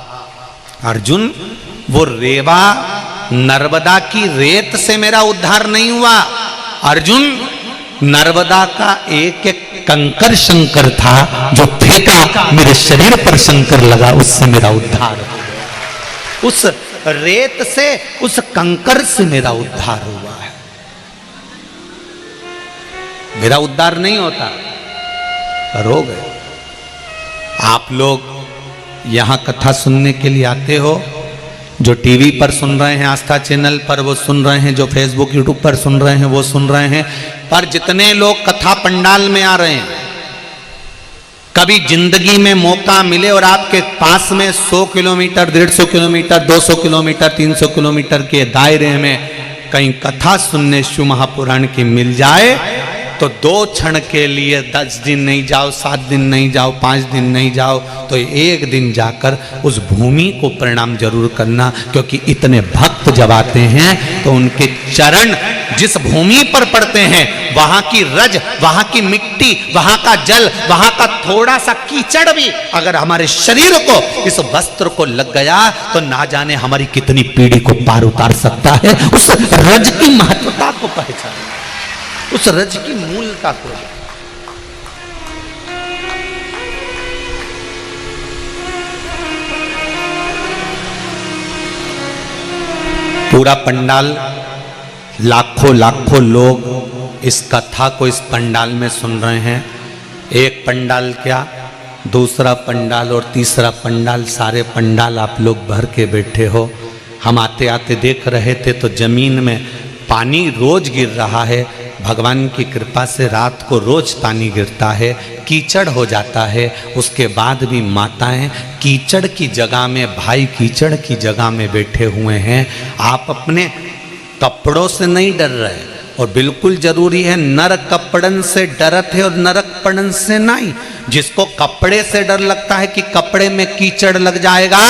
अर्जुन, वो रेवा नर्मदा की रेत से मेरा उद्धार नहीं हुआ अर्जुन, नर्मदा का एक एक कंकर शंकर था जो फेंका मेरे शरीर पर शंकर लगा, उससे मेरा उद्धार हो गया। उस रेत से, उस कंकर से मेरा उद्धार हुआ है। मेरा उद्धार नहीं होता, रो गए। आप लोग यहां कथा सुनने के लिए आते हो, जो टीवी पर सुन रहे हैं आस्था चैनल पर वो सुन रहे हैं, जो फेसबुक यूट्यूब पर सुन रहे हैं वो सुन रहे हैं, पर जितने लोग कथा पंडाल में आ रहे हैं, कभी जिंदगी में मौका मिले और आपके पास में 100 किलोमीटर, 150 किलोमीटर, 200 किलोमीटर, 300 किलोमीटर के दायरे में कहीं कथा सुनने शिव महापुराण की मिल जाए तो 2 क्षण के लिए 10 दिन नहीं जाओ, 7 दिन नहीं जाओ, 5 दिन नहीं जाओ, तो 1 दिन जाकर उस भूमि को प्रणाम जरूर करना, क्योंकि इतने भक्त जब आते हैं तो उनके चरण जिस भूमि पर पड़ते हैं, वहां की रज, वहां की मिट्टी, वहां का जल, वहां का थोड़ा सा कीचड़ भी अगर हमारे शरीर को, इस वस्त्र को लग गया तो ना जाने हमारी कितनी पीढ़ी को पार उतार सकता है। उस रज की महत्वता को पहचान, उस रज की मूलता को। पूरा पंडाल, लाखों लाखों लोग इस कथा को इस पंडाल में सुन रहे हैं। एक पंडाल क्या, दूसरा पंडाल और तीसरा पंडाल, सारे पंडाल आप लोग भर के बैठे हो। हम आते आते देख रहे थे तो जमीन में पानी रोज गिर रहा है। भगवान की कृपा से रात को रोज पानी गिरता है, कीचड़ हो जाता है, उसके बाद भी माताएं कीचड़ की जगह में, भाई कीचड़ की जगह में बैठे हुए हैं। आप अपने कपड़ों से नहीं डर रहे, और बिल्कुल जरूरी है, नर कपड़न से डरत है और नरक पड़न से नहीं। जिसको कपड़े से डर लगता है कि कपड़े में कीचड़ लग जाएगा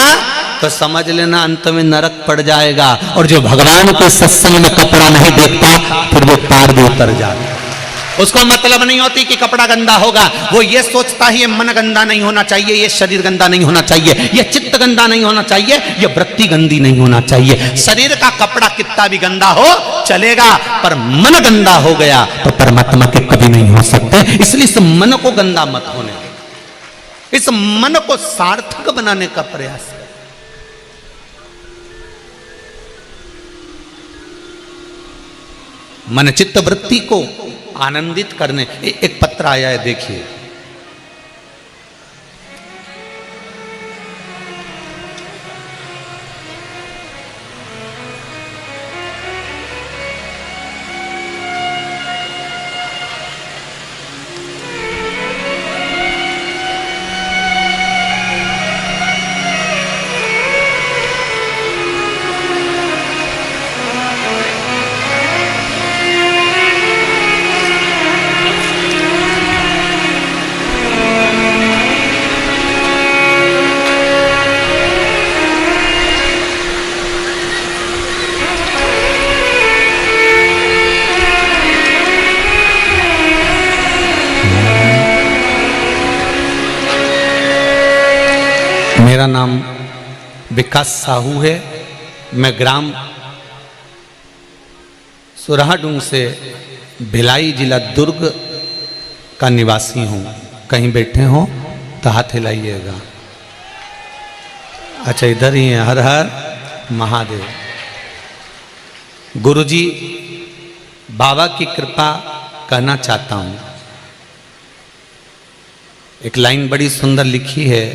तो समझ लेना अंत में नरक पड़ जाएगा, और जो भगवान के सत्संग में कपड़ा नहीं देखता फिर वो पार भी उतर जाता। उसको मतलब नहीं होती कि कपड़ा गंदा होगा, वो ये सोचता है ये मन गंदा नहीं होना चाहिए, ये शरीर गंदा नहीं होना चाहिए, ये चित्त गंदा नहीं होना चाहिए, ये वृत्ति गंदी नहीं होना चाहिए। शरीर का कपड़ा कितना भी गंदा हो चलेगा, पर मन गंदा हो गया तो परमात्मा के कभी नहीं हो सकते। इसलिए इस मन को गंदा मत होने दे, इस मन को सार्थक बनाने का प्रयास है। मन चित्त वृत्ति को आनंदित करने। एक पत्र आया है, देखिए। मेरा नाम विकास साहू है। मैं ग्राम सुराहाडूंग से भिलाई जिला दुर्ग का निवासी हूँ। कहीं बैठे हो तो हाथ हिलाइएगा। अच्छा, इधर ही है। हर हर महादेव। गुरुजी बाबा की कृपा कहना चाहता हूँ। एक लाइन बड़ी सुंदर लिखी है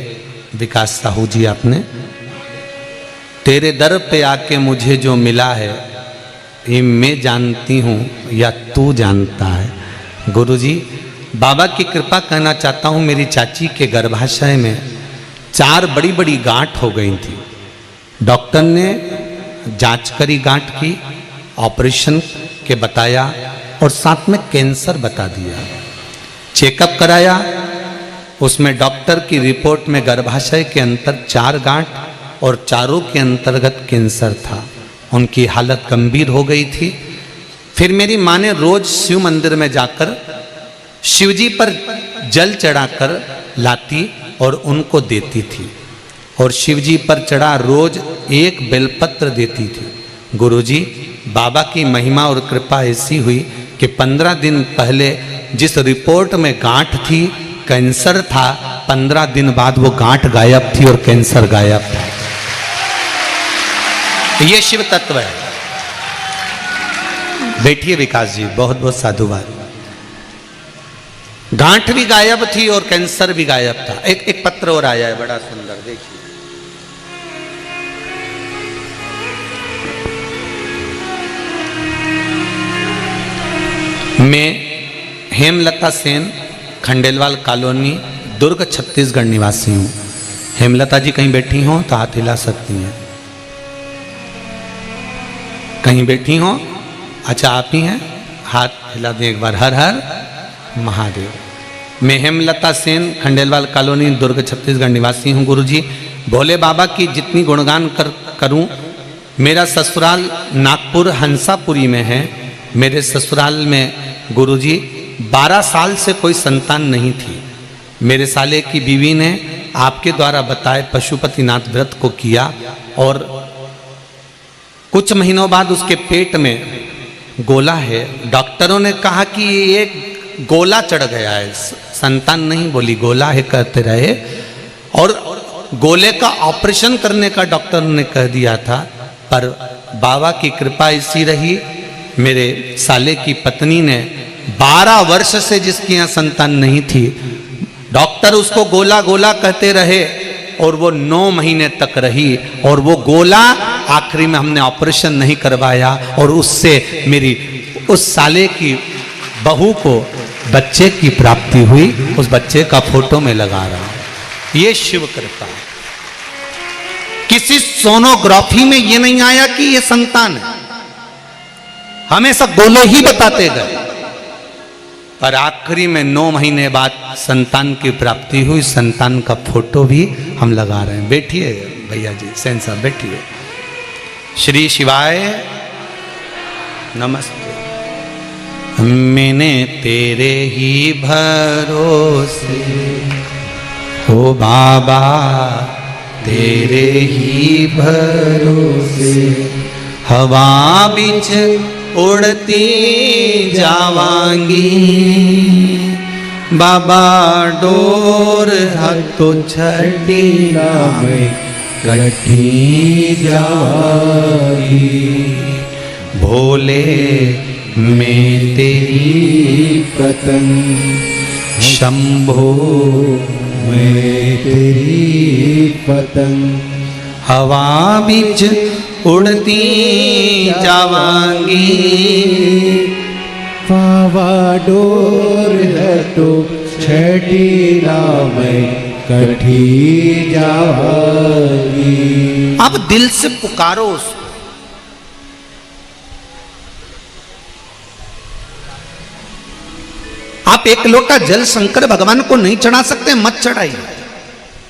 विकास साहू जी आपने। तेरे दर पे आके मुझे जो मिला है ये मैं जानती हूँ या तू जानता है। गुरुजी बाबा की कृपा कहना चाहता हूँ। मेरी चाची के गर्भाशय में 4 बड़ी बड़ी गांठ हो गई थी। डॉक्टर ने जांच करी गांठ की, ऑपरेशन के बताया और साथ में कैंसर बता दिया। चेकअप कराया, उसमें डॉक्टर की रिपोर्ट में गर्भाशय के अंदर 4 गांठ और चारों के अंतर्गत कैंसर था। उनकी हालत गंभीर हो गई थी। फिर मेरी माँ ने रोज शिव मंदिर में जाकर शिवजी पर जल चढ़ाकर लाती और उनको देती थी, और शिवजी पर चढ़ा रोज एक बेलपत्र देती थी। गुरुजी बाबा की महिमा और कृपा ऐसी हुई कि 15 दिन पहले जिस रिपोर्ट में गांठ थी, कैंसर था, 15 दिन बाद वो गांठ गायब थी और कैंसर गायब था। ये शिव तत्व है। बैठिए विकास जी, बहुत बहुत साधुवाद। गांठ भी गायब थी और कैंसर भी गायब था। एक पत्र और आया है बड़ा सुंदर, देखिए। मैं हेमलता सेन, खंडेलवाल कॉलोनी, दुर्ग, छत्तीसगढ़ निवासी हूँ। हेमलता जी कहीं बैठी हो तो हाथ हिला सकती हैं। कहीं बैठी हो? अच्छा आप ही हैं, हाथ हिला दें एक बार। हर हर महादेव। मैं हेमलता सेन, खंडेलवाल कॉलोनी, दुर्ग, छत्तीसगढ़ निवासी हूँ। गुरुजी, भोले बाबा की जितनी गुणगान करूँ। मेरा ससुराल नागपुर हंसापुरी में है। मेरे ससुराल में गुरुजी 12 साल से कोई संतान नहीं थी। मेरे साले की बीवी ने आपके द्वारा बताए पशुपतिनाथ व्रत को किया और कुछ महीनों बाद उसके पेट में गोला है। डॉक्टरों ने कहा कि ये गोला चढ़ गया है, संतान नहीं बोली, गोला है कहते रहे। और गोले का ऑपरेशन करने का डॉक्टर ने कह दिया था, पर बाबा की कृपा ऐसी रही, मेरे साले की पत्नी ने 12 वर्ष से जिसकी यहाँ संतान नहीं थी, डॉक्टर उसको गोला गोला कहते रहे और वो 9 महीने तक रही। और वो गोला आखिरी में हमने ऑपरेशन नहीं करवाया और उससे मेरी उस साले की बहू को बच्चे की प्राप्ति हुई। उस बच्चे का फोटो में लगा रहा हूं। ये शिव कृपा। किसी सोनोग्राफी में ये नहीं आया कि ये संतान है, हमेशा गोले ही बताते गए, पर आखिरी में 9 महीने बाद संतान की प्राप्ति हुई। संतान का फोटो भी हम लगा रहे हैं। बैठिए भैया जी, सेन साहब बैठिए। श्री शिवाय नमस्ते। मैंने तेरे ही भरोसे हो बाबा, तेरे ही भरोसे हवा बीच उड़ती जावांगी। बाबा डोर हाथों छठी में कठी जावांगी। भोले मैं तेरी पतंग, शंभो मैं तेरी पतंग, हवा बीच उड़ती जावांगी। बाबा डोर हटो छठी में कठी जावांगी। अब दिल से पुकारो उसको। आप एक लोटा जल शंकर भगवान को नहीं चढ़ा सकते, मत चढ़ाइए।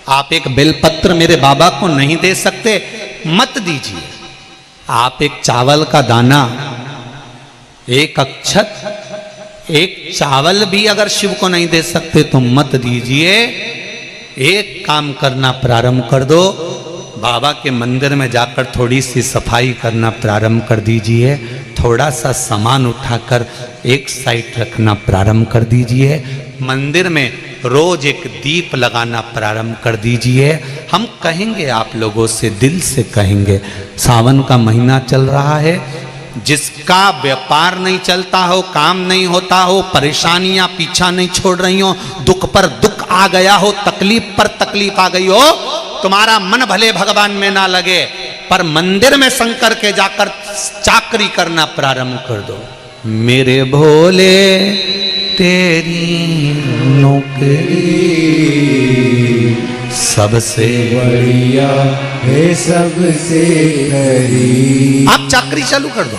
आप एक बेलपत्र मेरे बाबा को नहीं दे सकते, मत दीजिए। आप एक चावल का दाना, एक अक्षत, एक चावल भी अगर शिव को नहीं दे सकते तो मत दीजिए। एक काम करना प्रारंभ कर दो, बाबा के मंदिर में जाकर थोड़ी सी सफाई करना प्रारंभ कर दीजिए। थोड़ा सा सामान उठाकर एक साइड रखना प्रारंभ कर दीजिए। मंदिर में रोज एक दीप लगाना प्रारंभ कर दीजिए। हम कहेंगे आप लोगों से, दिल से कहेंगे। सावन का महीना चल रहा है, जिसका व्यापार नहीं चलता हो, काम नहीं होता हो, परेशानियां पीछा नहीं छोड़ रही हो, दुख पर दुख आ गया हो, तकलीफ पर तकलीफ आ गई हो, तुम्हारा मन भले भगवान में ना लगे, पर मंदिर में शंकर के जाकर चाकरी करना प्रारंभ कर दो। मेरे भोले तेरी नौकरी सबसे बढ़िया है, सबसे करी। आप चाकरी चालू कर दो,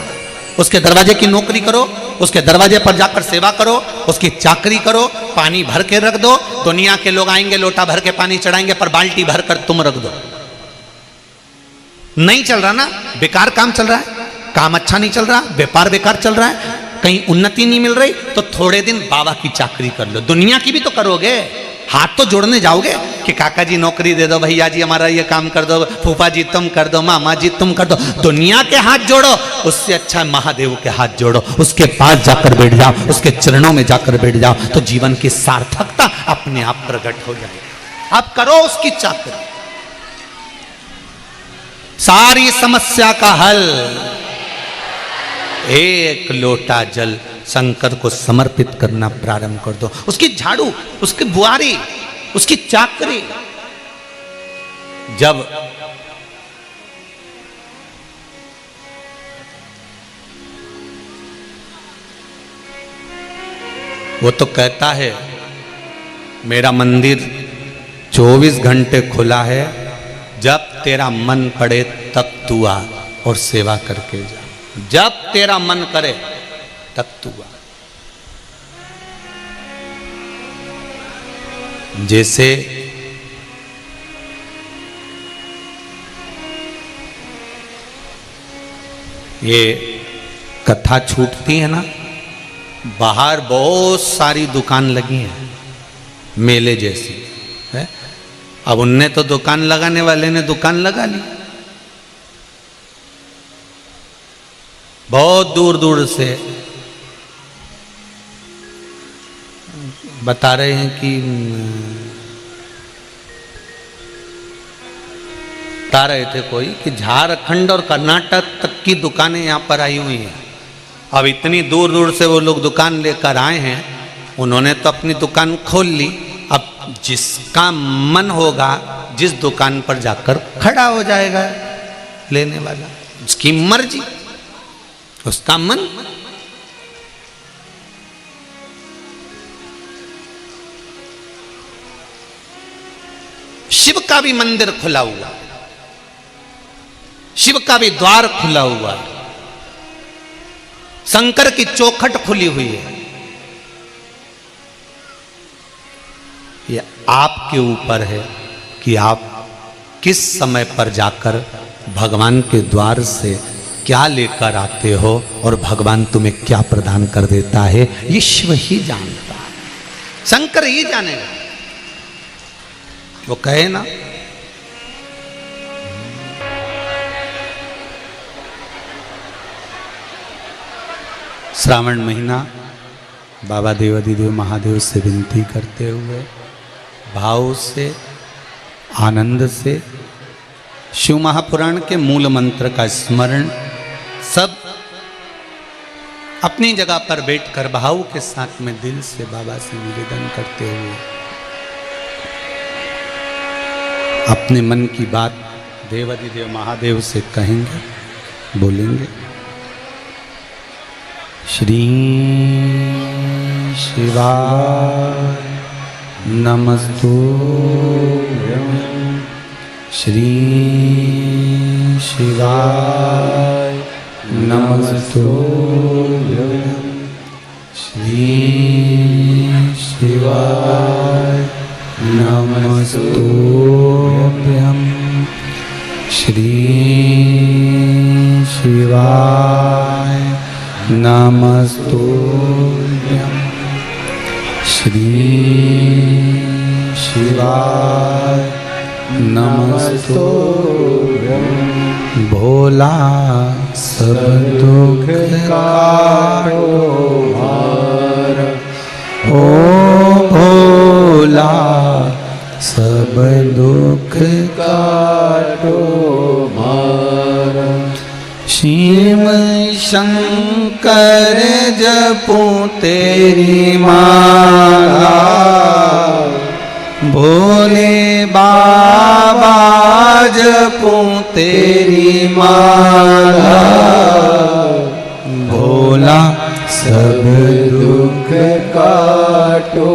उसके दरवाजे की नौकरी करो, उसके दरवाजे पर जाकर सेवा करो, उसकी चाकरी करो, पानी भर के रख दो। दुनिया के लोग आएंगे, लोटा भर के पानी चढ़ाएंगे, पर बाल्टी भर कर तुम रख दो। नहीं चल रहा ना, बेकार काम चल रहा है, काम अच्छा नहीं चल रहा, व्यापार बेकार चल रहा है, कहीं उन्नति नहीं मिल रही, तो थोड़े दिन बाबा की चाकरी कर लो। दुनिया की भी तो करोगे, हाथ तो जोड़ने जाओगे कि काका जी नौकरी दे दो, भैया जी हमारा ये काम कर दो, फूफा जी तुम कर दो, मामा जी तुम कर दो। दुनिया के हाथ जोड़ो, उससे अच्छा महादेव के हाथ जोड़ो, उसके पास जाकर बैठ जाओ, उसके चरणों में जाकर बैठ जाओ, तो जीवन की सार्थकता अपने आप प्रकट हो जाएगी। आप करो उसकी चाकरी, सारी समस्या का हल। एक लोटा जल शंकर को समर्पित करना प्रारंभ कर दो। उसकी झाड़ू, उसकी बुआरी, उसकी चाकरी। जब वो तो कहता है मेरा मंदिर 24 घंटे खुला है, जब तेरा मन पड़े तब तू आ और सेवा करके जा, जब तेरा मन करे तब तू आ। जैसे ये कथा छूटती है ना, बाहर बहुत सारी दुकान लगी हैं मेले जैसी है। अब उनने तो दुकान लगाने वाले ने दुकान लगा ली, बहुत दूर दूर से बता रहे हैं कि बता रहे थे कोई कि झारखंड और कर्नाटक तक की दुकानें यहाँ पर आई हुई हैं। अब इतनी दूर दूर से वो लोग दुकान लेकर आए हैं, उन्होंने तो अपनी दुकान खोल ली। अब जिसका मन होगा जिस दुकान पर जाकर खड़ा हो जाएगा लेने वाला, उसकी मर्जी, उसका मन। शिव का भी मंदिर खुला हुआ, शिव का भी द्वार खुला हुआ, शंकर की चौखट खुली हुई है। ये आपके ऊपर है कि आप किस समय पर जाकर भगवान के द्वार से क्या लेकर आते हो और भगवान तुम्हें क्या प्रदान कर देता है, ये शिव ही जानता है, शंकर ही जानेगा। वो कहे ना, श्रावण महीना बाबा देवाधिदेव महादेव से विनती करते हुए भाव से, आनंद से शिव महापुराण के मूल मंत्र का स्मरण सब अपनी जगह पर बैठकर भाव के साथ में दिल से बाबा से निवेदन करते हुए अपने मन की बात देवाधिदेव महादेव से कहेंगे, बोलेंगे। श्री शिवाय नमस्तुभ्यं, श्री शिवाय नमस्तुभ्यं, श्री शिवाय नमस्तुभ्यं, श्री शिवाय नमस्तुभ्यं, श्री शिवाय नमस्तुभ्यं। भोला सब दुख काटो भार, ओ भोला सब दुख काटो भार। शिव शंकर जपूं तेरी माला, भोले बाबा जपूं तेरी माला। भोला सब दुख काटो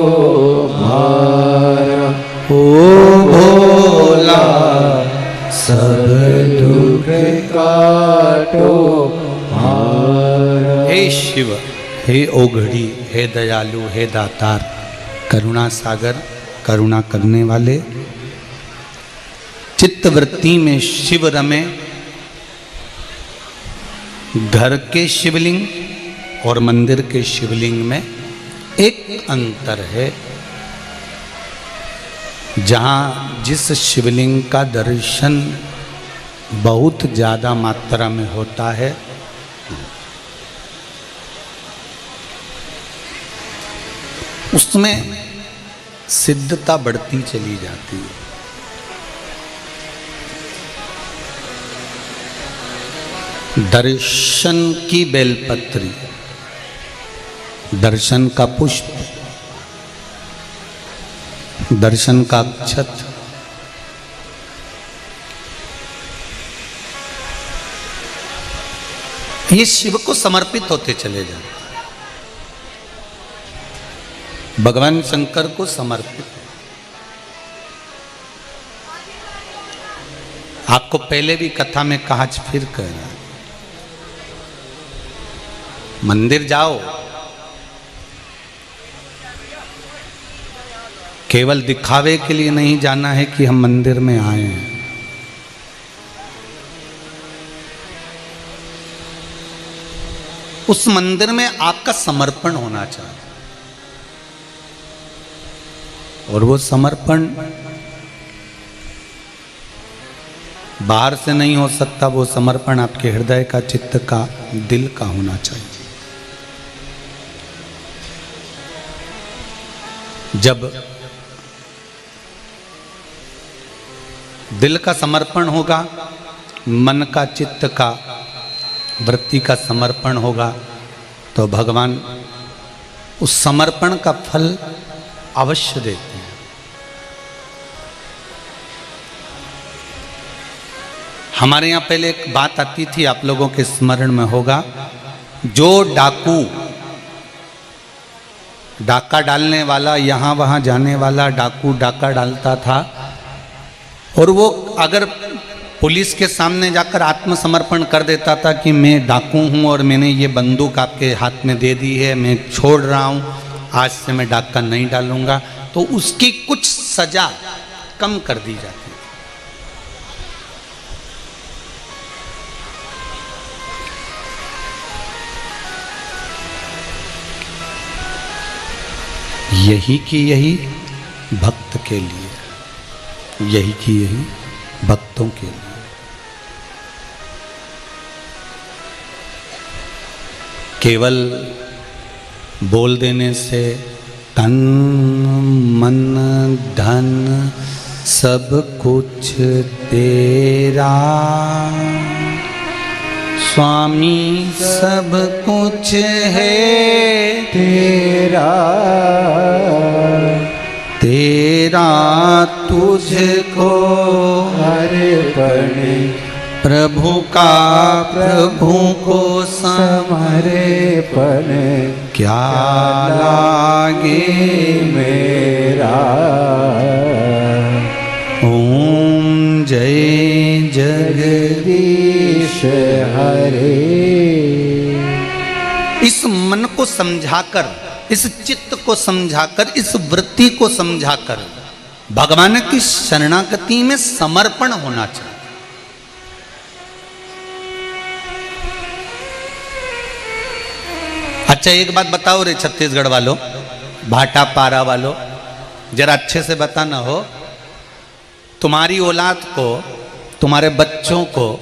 भार, ओ भोला सब दुख काटो भार। हे शिव, हे ओघड़ी, हे दयालु, हे दातार, करुणा सागर, करुणा करने वाले, चित्तवृत्ति में शिव रमे। घर के शिवलिंग और मंदिर के शिवलिंग में एक अंतर है। जहाँ जिस शिवलिंग का दर्शन बहुत ज़्यादा मात्रा में होता है, उसमें सिद्धता बढ़ती चली जाती है। दर्शन की बेलपत्री, दर्शन का पुष्प, दर्शन का अक्षत, ये शिव को समर्पित होते चले जाते। भगवान शंकर को समर्पित है। आपको पहले भी कथा में कहा, फिर कह रहा, मंदिर जाओ केवल दिखावे के लिए नहीं जाना है कि हम मंदिर में आए हैं। उस मंदिर में आपका समर्पण होना चाहिए, और वो समर्पण बाहर से नहीं हो सकता, वो समर्पण आपके हृदय का, चित्त का, दिल का होना चाहिए। जब दिल का समर्पण होगा, मन का, चित्त का, वृत्ति का समर्पण होगा, तो भगवान उस समर्पण का फल अवश्य देते हैं। हमारे यहाँ पहले एक बात आती थी, आप लोगों के स्मरण में होगा, जो डाकू, डाका डालने वाला, यहाँ वहाँ जाने वाला डाकू डाका डालता था, और वो अगर पुलिस के सामने जाकर आत्मसमर्पण कर देता था कि मैं डाकू हूँ और मैंने ये बंदूक आपके हाथ में दे दी है, मैं छोड़ रहा हूँ, आज से मैं डाका नहीं डालूंगा, तो उसकी कुछ सजा कम कर दी जाती। यही की यही भक्त के लिए, यही की यही भक्तों के लिए। केवल बोल देने से तन मन धन सब कुछ तेरा, स्वामी सब कुछ है तेरा, तेरा तुझको अर्पण, प्रभु का प्रभु को समर्पण, क्या लागे मेरा। ओम जय जगदीश हरे। इस मन को समझाकर, इस चित्त को समझाकर, इस वृत्ति को समझाकर भगवान की शरणागति में समर्पण होना चाहिए। अच्छा एक बात बताओ रे छत्तीसगढ़ वालों, भाटा पारा वालों, जरा अच्छे से बताना हो, तुम्हारी औलाद को, तुम्हारे बच्चों को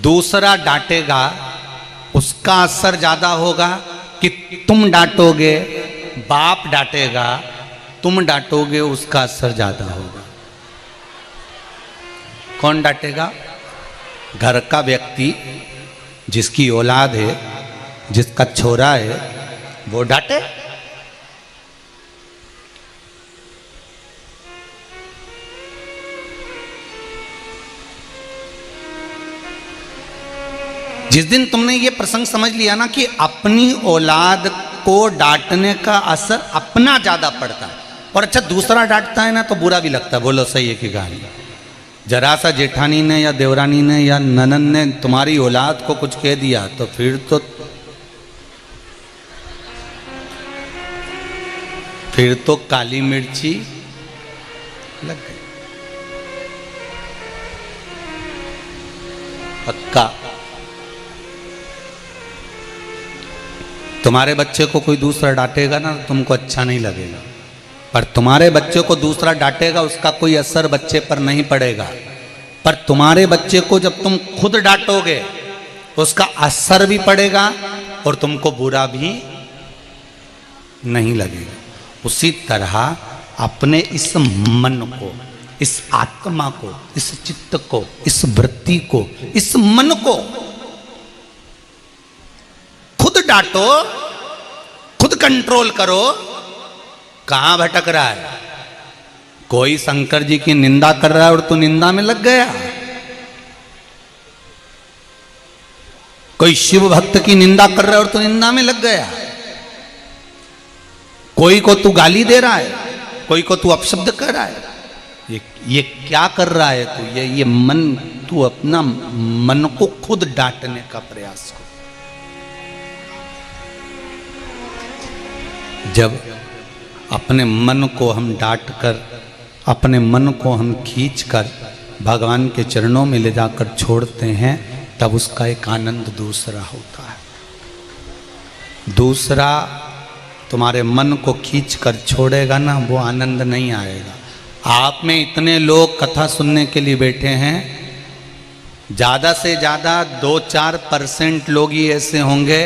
दूसरा डांटेगा, उसका असर ज्यादा होगा कि तुम डांटोगे, बाप डांटेगा, तुम डांटोगे, उसका असर ज्यादा होगा। कौन डांटेगा? घर का व्यक्ति, जिसकी औलाद है, जिसका छोरा है, वो डांटे। जिस दिन तुमने ये प्रसंग समझ लिया ना कि अपनी औलाद को डांटने का असर अपना ज्यादा पड़ता है, और अच्छा दूसरा डांटता है ना तो बुरा भी लगता है। बोलो सही है कि गाली? जरा सा जेठानी ने या देवरानी ने या ननन ने तुम्हारी औलाद को कुछ कह दिया तो फिर तो काली मिर्ची लग गई, पक्का। तुम्हारे बच्चे को कोई दूसरा डांटेगा ना तो तुमको अच्छा नहीं लगेगा, पर तुम्हारे बच्चे को दूसरा डांटेगा उसका कोई असर बच्चे पर नहीं पड़ेगा। पर तुम्हारे बच्चे को जब तुम खुद डांटोगे उसका असर भी पड़ेगा और तुमको बुरा भी नहीं लगेगा। उसी तरह अपने इस मन को, इस आत्मा को, इस चित्त को, इस वृत्ति को, इस मन को खुद डांटो, खुद कंट्रोल करो। कहां भटक रहा है? कोई शंकर जी की निंदा कर रहा है और तू निंदा में लग गया, कोई शिव भक्त की निंदा कर रहा है और तू निंदा में लग गया। कोई को तू गाली दे रहा है, कोई को तू अपशब्द कर रहा है, ये क्या कर रहा है तू? ये मन, तू अपना मन को खुद डांटने का प्रयास कर। जब अपने मन को हम डांट कर, अपने मन को हम खींच कर भगवान के चरणों में ले जाकर छोड़ते हैं, तब उसका एक आनंद दूसरा होता है। दूसरा तुम्हारे मन को खींच कर छोड़ेगा ना, वो आनंद नहीं आएगा। आप में इतने लोग कथा सुनने के लिए बैठे हैं, ज़्यादा से ज़्यादा 2-4% लोग ही ऐसे होंगे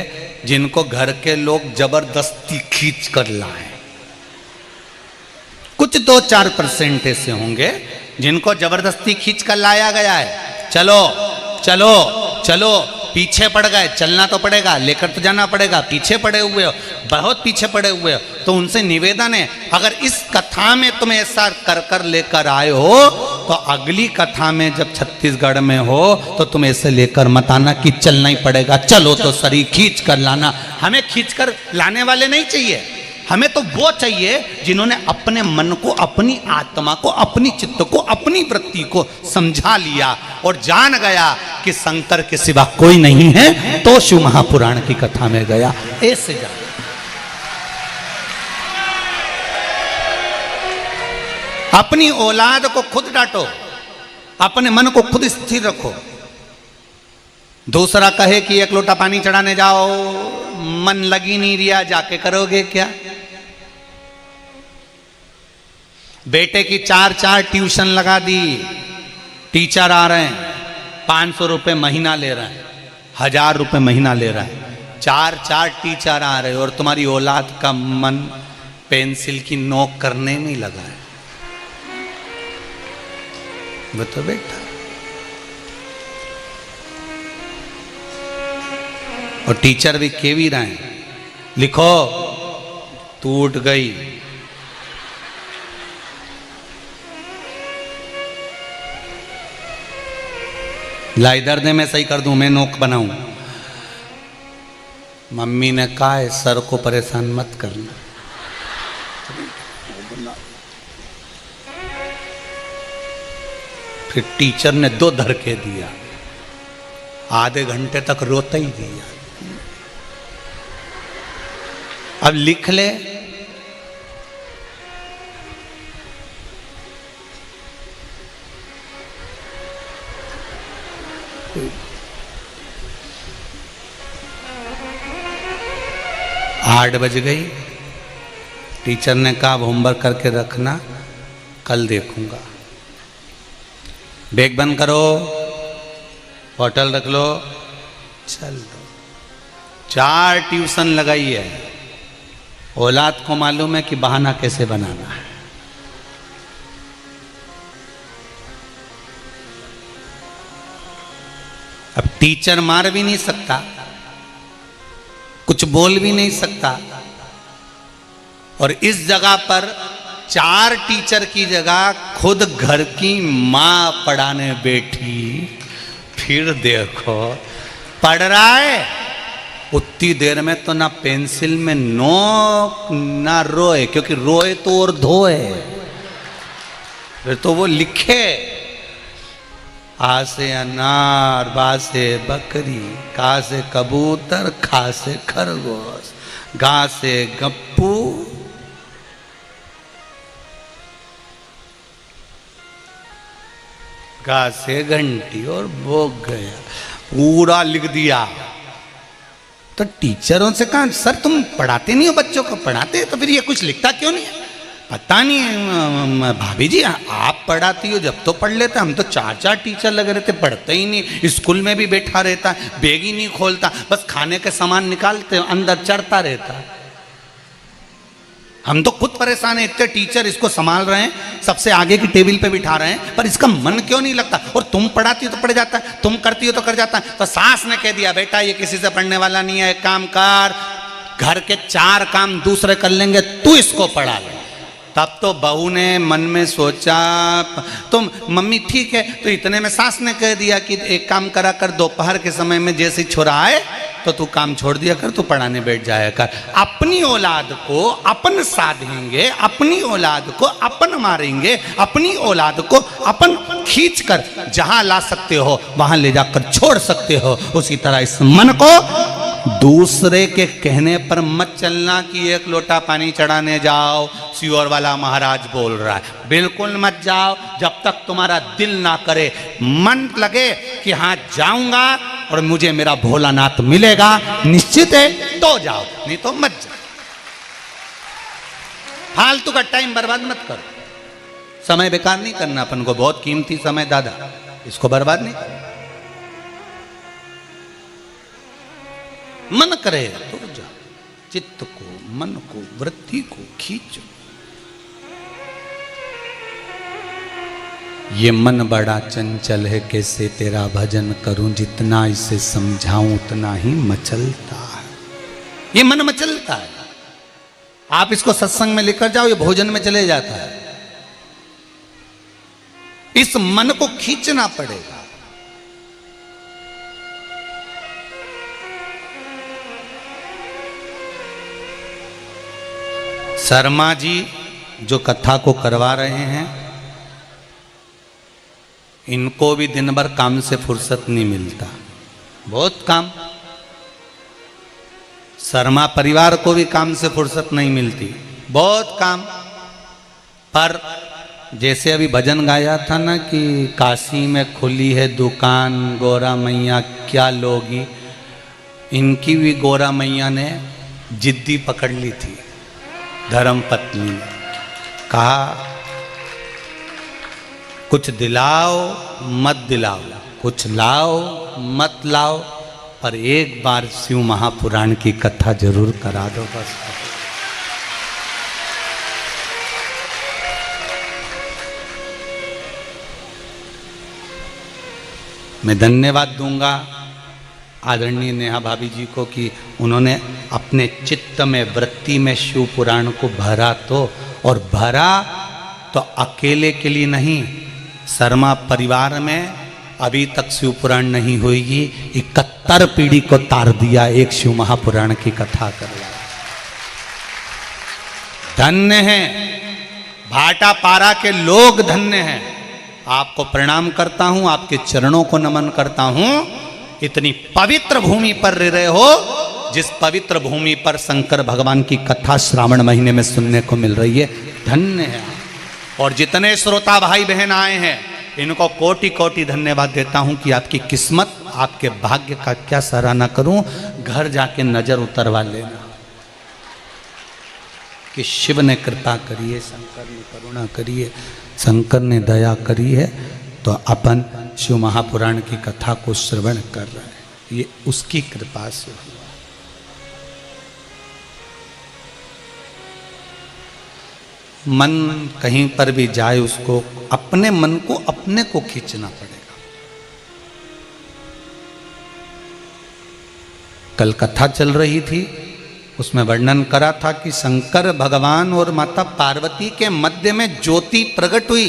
जिनको घर के लोग जबरदस्ती खींच कर लाए। कुछ 2-4% ऐसे होंगे जिनको जबरदस्ती खींच कर लाया गया है। चलो चलो चलो, पीछे पड़ गए, चलना तो पड़ेगा, लेकर तो जाना पड़ेगा, पीछे पड़े हुए हो, बहुत पीछे पड़े हुए हो। तो उनसे निवेदन है, अगर इस कथा में तुम ऐसा कर कर लेकर आए हो, तो अगली कथा में जब छत्तीसगढ़ में हो तो तुम ऐसे लेकर मत आना कि चलना ही पड़ेगा, चलो तो शरीर खींच कर लाना। हमें खींच कर लाने वाले नहीं चाहिए, हमें तो वो चाहिए जिन्होंने अपने मन को, अपनी आत्मा को, अपनी चित्त को, अपनी वृत्ति को समझा लिया और जान गया कि शंकर के सिवा कोई नहीं है, तो शिव महापुराण की कथा में गया। ऐसे जान, अपनी औलाद को खुद डांटो, अपने मन को खुद स्थिर रखो। दूसरा कहे कि एक लोटा पानी चढ़ाने जाओ, मन लगी नहीं रिया, जाके करोगे क्या? बेटे की 4 ट्यूशन लगा दी, टीचर आ रहे हैं, 500 रुपये महीना ले रहे हैं, 1000 रुपये महीना ले रहा है, 4 टीचर आ रहे और तुम्हारी औलाद का मन पेंसिल की नोक करने में लगा है। वो तो बेटा, और टीचर भी कह भी रहे हैं, लिखो, टूट गई। ला इधर दे, मैं सही कर दूं, मैं नोक बनाऊं। मम्मी ने कहा है सर को परेशान मत करना। फिर टीचर ने 2 धड़के दिया, आधे घंटे तक रोता ही दिया। अब लिख ले, आठ बज गई, टीचर ने कहा होमवर्क करके रखना, कल देखूंगा। बैग बंद करो, होटल रख लो, चल दो। 4 ट्यूशन लगाई है, औलाद को मालूम है कि बहाना कैसे बनाना है। अब टीचर मार भी नहीं सकता, कुछ बोल भी नहीं सकता, और इस जगह पर 4 टीचर की जगह खुद घर की मां पढ़ाने बैठी। फिर देखो, पढ़ रहा है, उतनी देर में तो ना पेंसिल में नोक ना रोए, क्योंकि रोए तो और धोए, फिर तो वो लिखे, आ से अनार, बा से बकरी, का से कबूतर, खा से खरगोश, गा से गप्पू, गा से घंटी, और वो गया, पूरा लिख दिया। तो टीचरों से कहा, सर तुम पढ़ाते नहीं हो बच्चों को? पढ़ाते तो फिर ये कुछ लिखता क्यों नहीं है? पता नहीं भाभी जी, आप पढ़ाती हो, जब तो पढ़ लेते, हम तो 4 टीचर लगे रहते, पढ़ते ही नहीं। स्कूल में भी बैठा रहता, बैग ही नहीं खोलता, बस खाने के सामान निकालते अंदर चढ़ता रहता। हम तो खुद परेशान है, इतने टीचर इसको संभाल रहे हैं, सबसे आगे की टेबल पे बिठा रहे हैं, पर इसका मन क्यों नहीं लगता? और तुम पढ़ाती हो तो पढ़ जाता है, तुम करती हो तो कर जाता है। तो सास ने कह दिया, बेटा ये किसी से पढ़ने वाला नहीं है, एक काम कर, घर के 4 काम दूसरे कर लेंगे, तू इसको पढ़ा ले। तब तो बहू ने मन में सोचा, तुम मम्मी ठीक है, तो इतने में सास ने कह दिया कि एक काम करा कर, दोपहर के समय में जैसे छोरा आए तो तू काम छोड़ दिया कर, तू पढ़ाने बैठ जाया कर। अपनी औलाद को अपन साधेंगे, अपनी औलाद को अपन मारेंगे, अपनी औलाद को अपन खींच कर जहां ला सकते हो वहां ले जाकर छोड़ सकते हो। उसी तरह इस मन को दूसरे के कहने पर मत चलना कि एक लोटा पानी चढ़ाने जाओ, सियोर वाला महाराज बोल रहा है। बिल्कुल मत जाओ जब तक तुम्हारा दिल ना करे, मन लगे कि हाँ जाऊंगा और मुझे मेरा भोलानाथ मिलेगा, निश्चित है तो जाओ, नहीं तो मत जाओ। फालतू का टाइम बर्बाद मत करो, समय बेकार नहीं करना। अपन को बहुत कीमती समय दादा, इसको बर्बाद नहीं करना। मन करे तो जाओ, चित्त को, मन को, वृत्ति को खींचो। ये मन बड़ा चंचल है, कैसे तेरा भजन करूं, जितना इसे समझाऊं उतना ही मचलता है। ये मन मचलता है। आप इसको सत्संग में लेकर जाओ, ये भोजन में चले जाता है। इस मन को खींचना पड़ेगा। शर्मा जी जो कथा को करवा रहे हैं, इनको भी दिन भर काम से फुर्सत नहीं मिलता, बहुत काम। शर्मा परिवार को भी काम से फुर्सत नहीं मिलती, बहुत काम। पर जैसे अभी भजन गाया था ना कि काशी में खुली है दुकान, गोरा मैया क्या लोगी, इनकी भी गोरा मैया ने जिद्दी पकड़ ली थी। धर्म पत्नी ने कहा कुछ दिलाओ मत दिलाओ, कुछ लाओ मत लाओ, पर एक बार शिव महापुराण की कथा जरूर करा दो बस। मैं धन्यवाद दूंगा आदरणीय नेहा भाभी जी को कि उन्होंने अपने चित्त में, वृत्ति में शिव पुराण को भरा तो, और भरा तो अकेले के लिए नहीं, शर्मा परिवार में अभी तक शिव पुराण नहीं होगी, 71 पीढ़ी को तार दिया एक शिव महापुराण की कथा करवा। धन्य है भाटापारा के लोग, धन्य हैं। आपको प्रणाम करता हूं, आपके चरणों को नमन करता हूं। इतनी पवित्र भूमि पर रह रहे हो, जिस पवित्र भूमि पर शंकर भगवान की कथा श्रावण महीने में सुनने को मिल रही है, धन्य है। और जितने श्रोता भाई बहन आए हैं, इनको कोटि कोटि धन्यवाद देता हूं कि आपकी किस्मत, आपके भाग्य का क्या सराहना करूं। घर जाके नजर उतरवा लेना कि शिव ने कृपा करी है, शंकर ने करुणा करी है, शंकर ने दया करी है, तो अपन शिव महापुराण की कथा को श्रवण कर रहे हैं। ये उसकी कृपा से हुआ। मन कहीं पर भी जाए, उसको अपने मन को अपने को खींचना पड़ेगा। कल कथा चल रही थी, उसमें वर्णन करा था कि शंकर भगवान और माता पार्वती के मध्य में ज्योति प्रकट हुई,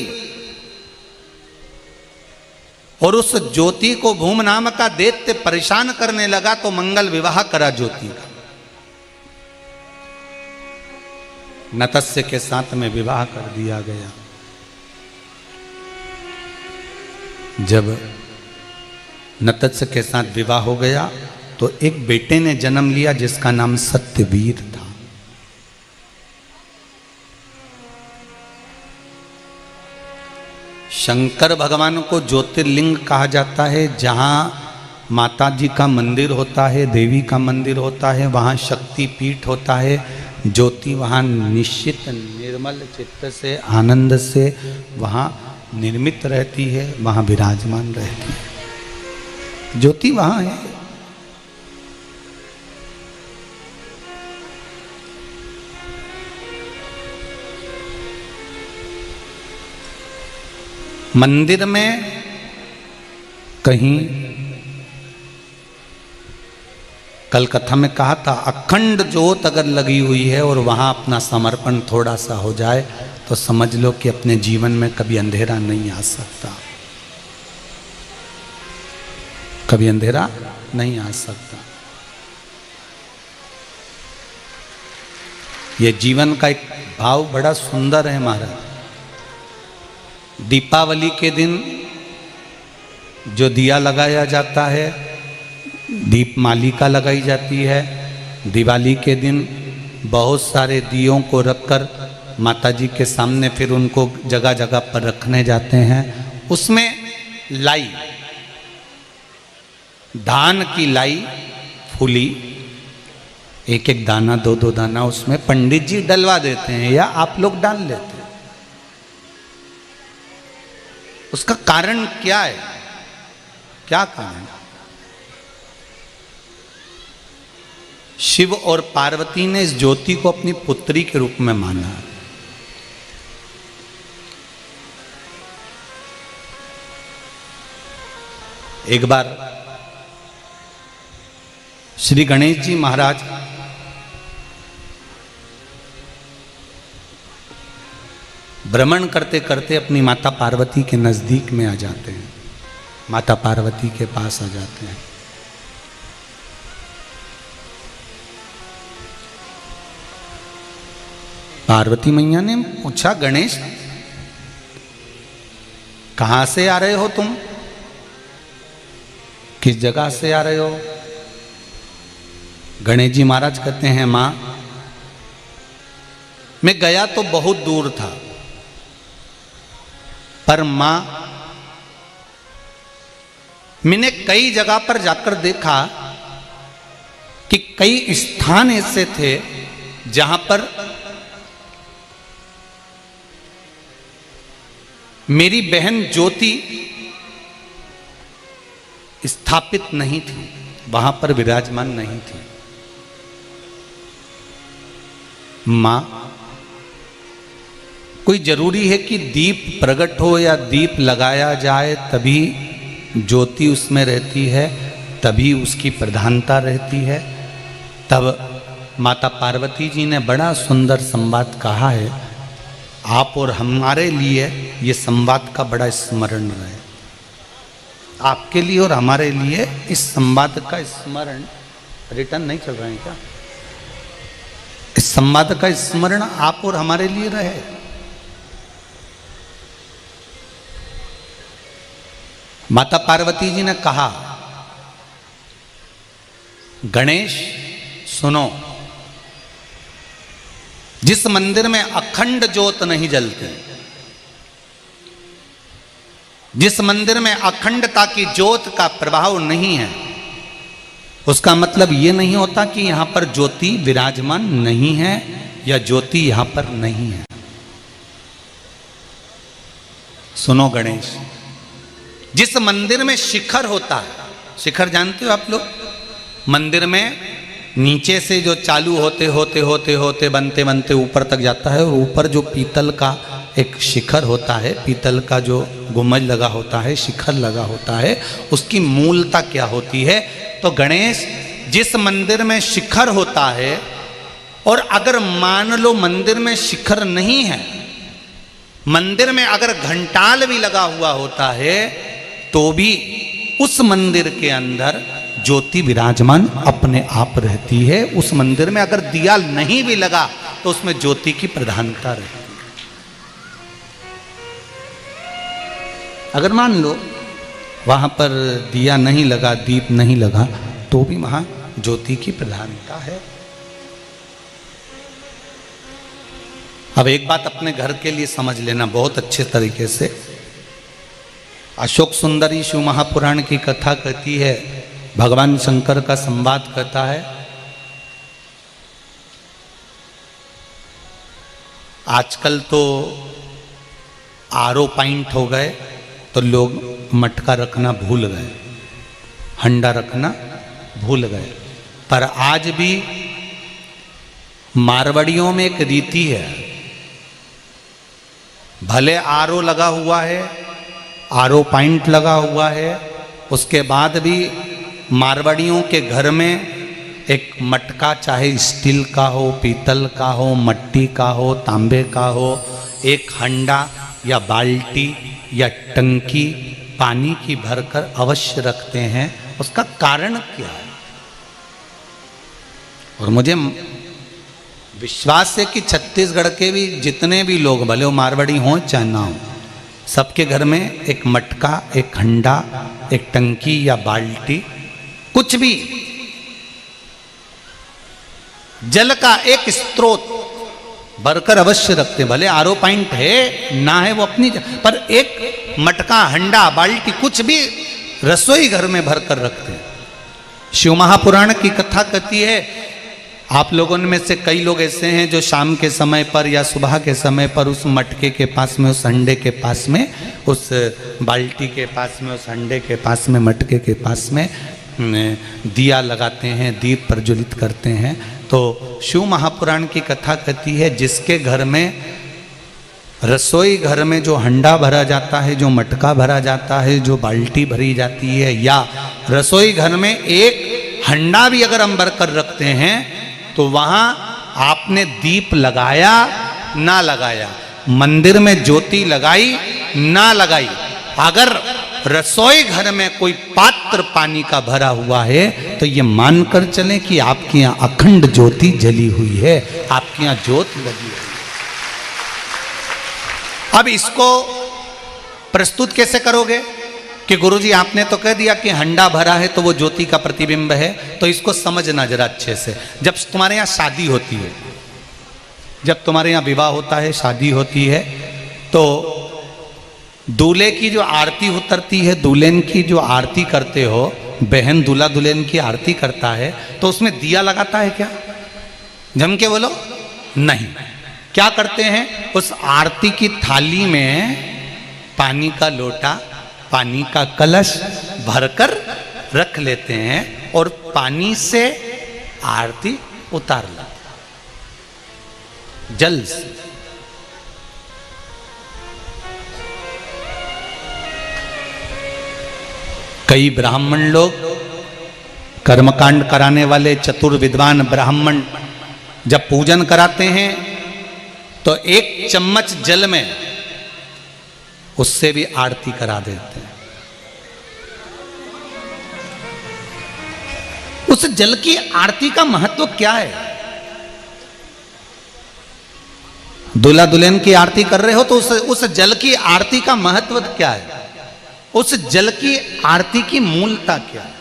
और उस ज्योति को भूम नाम का दैत्य परेशान करने लगा, तो मंगल विवाह करा ज्योति का। नतस्य के साथ में विवाह कर दिया गया। जब नतस्य के साथ विवाह हो गया तो एक बेटे ने जन्म लिया जिसका नाम सत्यवीर था। शंकर भगवान को ज्योतिर्लिंग कहा जाता है। जहाँ माता जी का मंदिर होता है, देवी का मंदिर होता है, वहाँ शक्ति पीठ होता है। ज्योति वहाँ निश्चित निर्मल चित्त से, आनंद से वहाँ निर्मित रहती है, वहाँ विराजमान रहती है। ज्योति वहाँ है। मंदिर में कहीं कल कथा में कहा था, अखंड ज्योत अगर लगी हुई है और वहाँ अपना समर्पण थोड़ा सा हो जाए तो समझ लो कि अपने जीवन में कभी अंधेरा नहीं आ सकता, कभी अंधेरा नहीं आ सकता। ये जीवन का एक भाव बड़ा सुंदर है महाराज। दीपावली के दिन जो दिया लगाया जाता है, दीपमालिका लगाई जाती है। दिवाली के दिन बहुत सारे दियों को रखकर माताजी के सामने फिर उनको जगह जगह पर रखने जाते हैं। उसमें लाई, धान की लाई फूली, एक एक दाना, दो दो दाना उसमें पंडित जी डलवा देते हैं या आप लोग डाल लेते हैं। उसका कारण क्या है? क्या कारण? शिव और पार्वती ने इस ज्योति को अपनी पुत्री के रूप में माना। एक बार श्री गणेश जी महाराज भ्रमण करते करते अपनी माता पार्वती के नजदीक में आ जाते हैं, माता पार्वती के पास आ जाते हैं। पार्वती मैया ने पूछा, गणेश कहां से आ रहे हो तुम? किस जगह से आ रहे हो? गणेश जी महाराज कहते हैं, मां मैं गया तो बहुत दूर था, पर मां मैंने कई जगह पर जाकर देखा कि कई स्थान ऐसे थे जहां पर मेरी बहन ज्योति स्थापित नहीं थी, वहां पर विराजमान नहीं थी। मां, कोई जरूरी है कि दीप प्रकट हो या दीप लगाया जाए तभी ज्योति उसमें रहती है, तभी उसकी प्रधानता रहती है? तब माता पार्वती जी ने बड़ा सुंदर संवाद कहा है। आप और हमारे लिए ये संवाद का बड़ा स्मरण रहे। आपके लिए और हमारे लिए इस संवाद का स्मरण, रिटर्न नहीं चल रहे हैं क्या? इस संवाद का स्मरण आप और हमारे लिए रहे। माता पार्वती जी ने कहा, गणेश सुनो, जिस मंदिर में अखंड ज्योत नहीं जलती, जिस मंदिर में अखंडता की ज्योत का प्रभाव नहीं है, उसका मतलब यह नहीं होता कि यहां पर ज्योति विराजमान नहीं है या ज्योति यहां पर नहीं है। सुनो गणेश, जिस मंदिर में शिखर होता है, शिखर जानते हो आप लोग? मंदिर में नीचे से जो चालू होते होते होते होते बनते बनते ऊपर तक जाता है, और ऊपर जो पीतल का एक शिखर होता है, पीतल का जो गुम्बज लगा होता है, शिखर लगा होता है, उसकी मूलता क्या होती है? तो गणेश, जिस मंदिर में शिखर होता है, और अगर मान लो मंदिर में शिखर नहीं है, मंदिर में अगर घंटाल भी लगा हुआ होता है, तो भी उस मंदिर के अंदर ज्योति विराजमान अपने आप रहती है। उस मंदिर में अगर दिया नहीं भी लगा तो उसमें ज्योति की प्रधानता रहती है। अगर मान लो वहां पर दिया नहीं लगा, दीप नहीं लगा, तो भी वहां ज्योति की प्रधानता है। अब एक बात अपने घर के लिए समझ लेना बहुत अच्छे तरीके से। अशोक सुंदरी शिव महापुराण की कथा कहती है, भगवान शंकर का संवाद कहता है, आजकल तो आरओ पॉइंट हो गए तो लोग मटका रखना भूल गए, हंडा रखना भूल गए। पर आज भी मारवाड़ियों में एक रीति है, भले आरओ लगा हुआ है, आरओ पॉइंट लगा हुआ है, उसके बाद भी मारवाड़ियों के घर में एक मटका, चाहे स्टील का हो, पीतल का हो, मट्टी का हो, तांबे का हो, एक हंडा या बाल्टी या टंकी पानी की भरकर अवश्य रखते हैं। उसका कारण क्या है? और मुझे विश्वास है कि छत्तीसगढ़ के भी जितने भी लोग, भले वो मारवाड़ी हों चाहे ना हो, सबके घर में एक मटका, एक हंडा, एक टंकी या बाल्टी, कुछ भी जल का एक स्रोत भरकर अवश्य रखते हैं। भले आरओ पॉइंट है ना है वो अपनी, पर एक मटका, हंडा, बाल्टी, कुछ भी रसोई घर में भरकर रखते हैं। शिव महापुराण की कथा कहती है, आप लोगों में से कई लोग ऐसे हैं जो शाम के समय पर या सुबह के समय पर उस मटके के पास में, उस हंडे के पास में, उस बाल्टी के पास में, उस हंडे के पास में, मटके के पास में दिया लगाते हैं, दीप प्रज्वलित करते हैं। तो शिव महापुराण की कथा कहती है, जिसके घर में, रसोई घर में जो हंडा भरा जाता है, जो मटका भरा जाता है, जो बाल्टी भरी जाती है, या रसोई घर में एक हंडा भी अगर हम भर कर रखते हैं, तो वहाँ आपने दीप लगाया ना लगाया, मंदिर में ज्योति लगाई ना लगाई, अगर रसोई घर में कोई पात्र पानी का भरा हुआ है, तो ये मानकर चलें कि आपके यहाँ अखंड ज्योति जली हुई है, आपके यहाँ ज्योत लगी है। अब इसको प्रस्तुत कैसे करोगे कि गुरुजी आपने तो कह दिया कि हंडा भरा है तो वो ज्योति का प्रतिबिंब है, तो इसको समझना जरा अच्छे से। जब तुम्हारे यहाँ शादी होती है, जब तुम्हारे यहाँ विवाह होता है, शादी होती है, तो दूल्हे की जो आरती उतरती है, दुल्हन की जो आरती करते हो, बहन दूल्हा दुल्हन की आरती करता है, तो उसमें दिया लगाता है क्या? जम के बोलो, नहीं। क्या करते हैं? उस आरती की थाली में पानी का लोटा, पानी का कलश भरकर रख लेते हैं और पानी से आरती उतार लेते हैं, जल से। कई ब्राह्मण लोग, कर्मकांड कराने वाले चतुर विद्वान ब्राह्मण जब पूजन कराते हैं तो एक चम्मच जल में उससे भी आरती करा देते हैं। उस जल की आरती का महत्व क्या है? दूल्हा दुल्हन की आरती कर रहे हो तो उस जल की आरती का महत्व क्या है? उस जल की आरती की मूलता क्या है?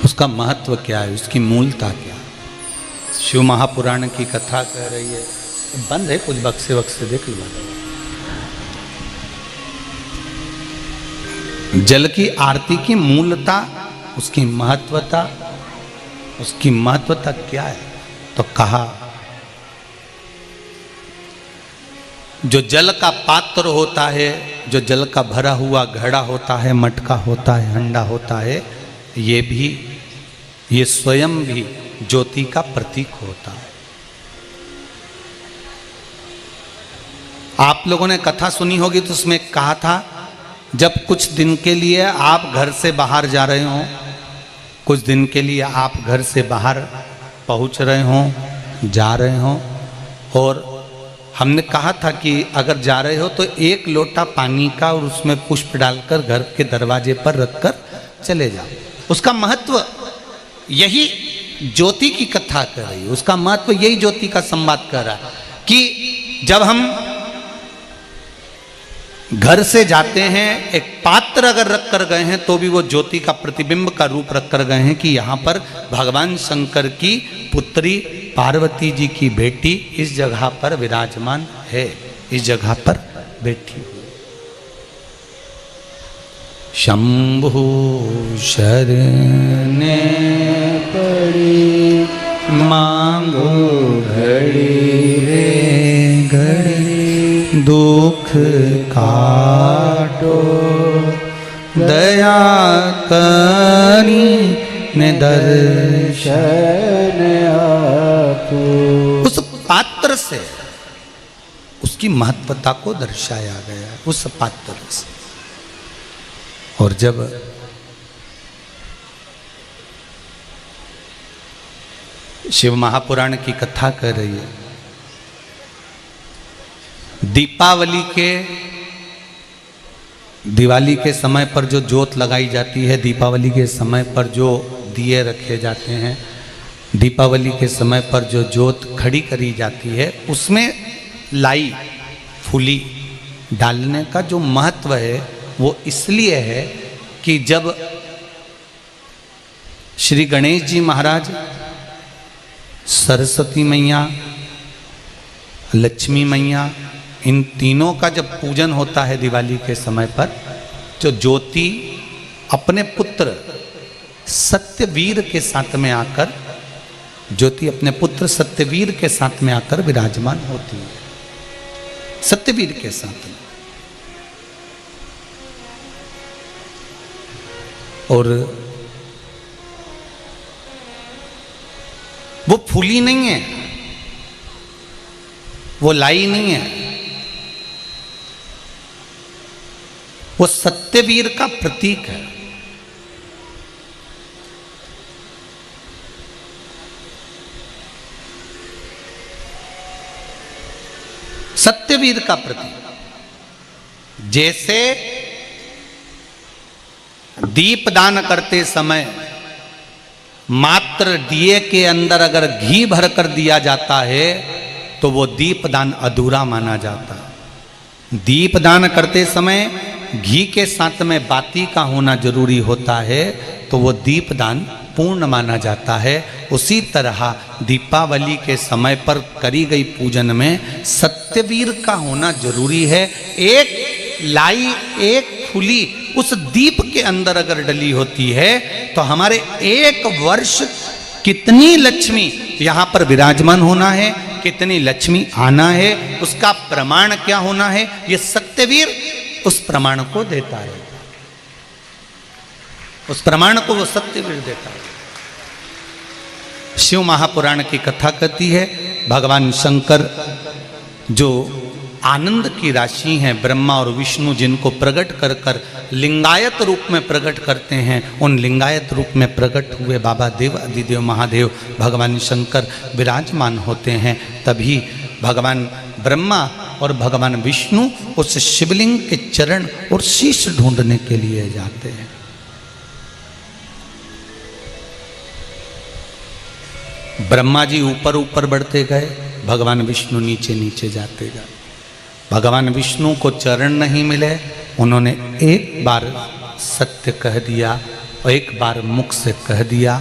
उसका महत्व क्या है? उसकी मूलता क्या है? शिव महापुराण की कथा कह रही है। बंद है कुछ, बक्से वक्से देख लो। जल की आरती की मूलता, उसकी महत्वता, उसकी महत्वता क्या है? तो कहा, जो जल का पात्र होता है, जो जल का भरा हुआ घड़ा होता है, मटका होता है, हंडा होता है, ये स्वयं भी ज्योति का प्रतीक होता है। आप लोगों ने कथा सुनी होगी तो उसमें कहा था, जब कुछ दिन के लिए आप घर से बाहर जा रहे हो, कुछ दिन के लिए आप घर से बाहर पहुंच रहे हो, जा रहे हो, और हमने कहा था कि अगर जा रहे हो तो एक लोटा पानी का और उसमें पुष्प डालकर घर के दरवाजे पर रखकर चले जाओ। उसका महत्व यही ज्योति की कथा कर रही है, उसका महत्व यही ज्योति का संवाद कर रहा है कि जब हम घर से जाते हैं, एक पात्र अगर रख कर गए हैं तो भी वो ज्योति का प्रतिबिंब का रूप रख कर गए हैं कि यहाँ पर भगवान शंकर की पुत्री पार्वती जी की बेटी इस जगह पर विराजमान है, इस जगह पर बैठी। शंभु शरणे पड़ी मांगो घड़ी रे घड़ी, दुख काटो दया करी ने दर्शन आपो। उस पात्र से उसकी महत्वता को दर्शाया गया, उस पात्र से। और जब शिव महापुराण की कथा कर रही है, दीपावली के दिवाली के समय पर जो जोत लगाई जाती है, दीपावली के समय पर जो दिए रखे जाते हैं, दीपावली के समय पर जो जोत खड़ी करी जाती है, उसमें लाई फूली डालने का जो महत्व है वो इसलिए है कि जब श्री गणेश जी महाराज, सरस्वती मैया, लक्ष्मी मैया, इन तीनों का जब पूजन होता है दिवाली के समय पर, जो ज्योति अपने पुत्र सत्यवीर के साथ में आकर, ज्योति अपने पुत्र सत्यवीर के साथ में आकर विराजमान होती है, सत्यवीर के साथ में। और वो फूली नहीं है, वो लाई नहीं है, वो सत्यवीर का प्रतीक है। सत्यवीर का प्रतीक। जैसे दीपदान करते समय मात्र दिए के अंदर अगर घी भर कर दिया जाता है तो वो दीपदान अधूरा माना जाता है। दीपदान करते समय घी के साथ में बाती का होना जरूरी होता है तो वो दीपदान पूर्ण माना जाता है। उसी तरह दीपावली के समय पर करी गई पूजन में सत्यवीर का होना जरूरी है। एक लाई, एक फूली उस दीप के अंदर अगर डली होती है तो हमारे एक वर्ष कितनी लक्ष्मी यहाँ पर विराजमान होना है, कितनी लक्ष्मी आना है, उसका प्रमाण क्या होना है, ये सत्यवीर उस प्रमाण को देता है। उस प्रमाण को वो सत्यवीर देता है। शिव महापुराण की कथा कहती है, भगवान शंकर जो आनंद की राशि हैं, ब्रह्मा और विष्णु जिनको प्रकट कर कर लिंगायत रूप में प्रकट करते हैं, उन लिंगायत रूप में प्रकट हुए बाबा देव अधिदेव महादेव भगवान शंकर विराजमान होते हैं। तभी भगवान ब्रह्मा और भगवान विष्णु उस शिवलिंग के चरण और शीश ढूंढने के लिए जाते हैं। ब्रह्मा जी ऊपर ऊपर बढ़ते गए, भगवान विष्णु नीचे नीचे जाते गए। भगवान विष्णु को चरण नहीं मिले, उन्होंने एक बार सत्य कह दिया और एक बार मुख से कह दिया,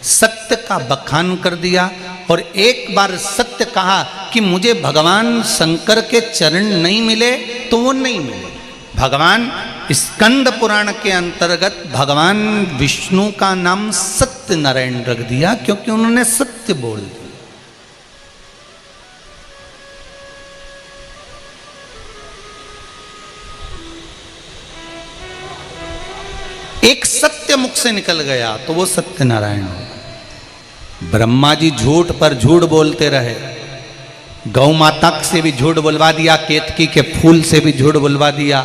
सत्य का बखान कर दिया। और एक बार सत्य कहा कि मुझे भगवान शंकर के चरण नहीं मिले तो वो नहीं मिले। भगवान स्कंद पुराण के अंतर्गत भगवान विष्णु का नाम सत्य नारायण रख दिया क्योंकि उन्होंने सत्य बोल दिया। एक सत्य मुख से निकल गया तो वो सत्य नारायण हो। ब्रह्मा जी झूठ पर झूठ बोलते रहे, गौ माता से भी झूठ बुलवा दिया, केतकी के फूल से भी झूठ बुलवा दिया।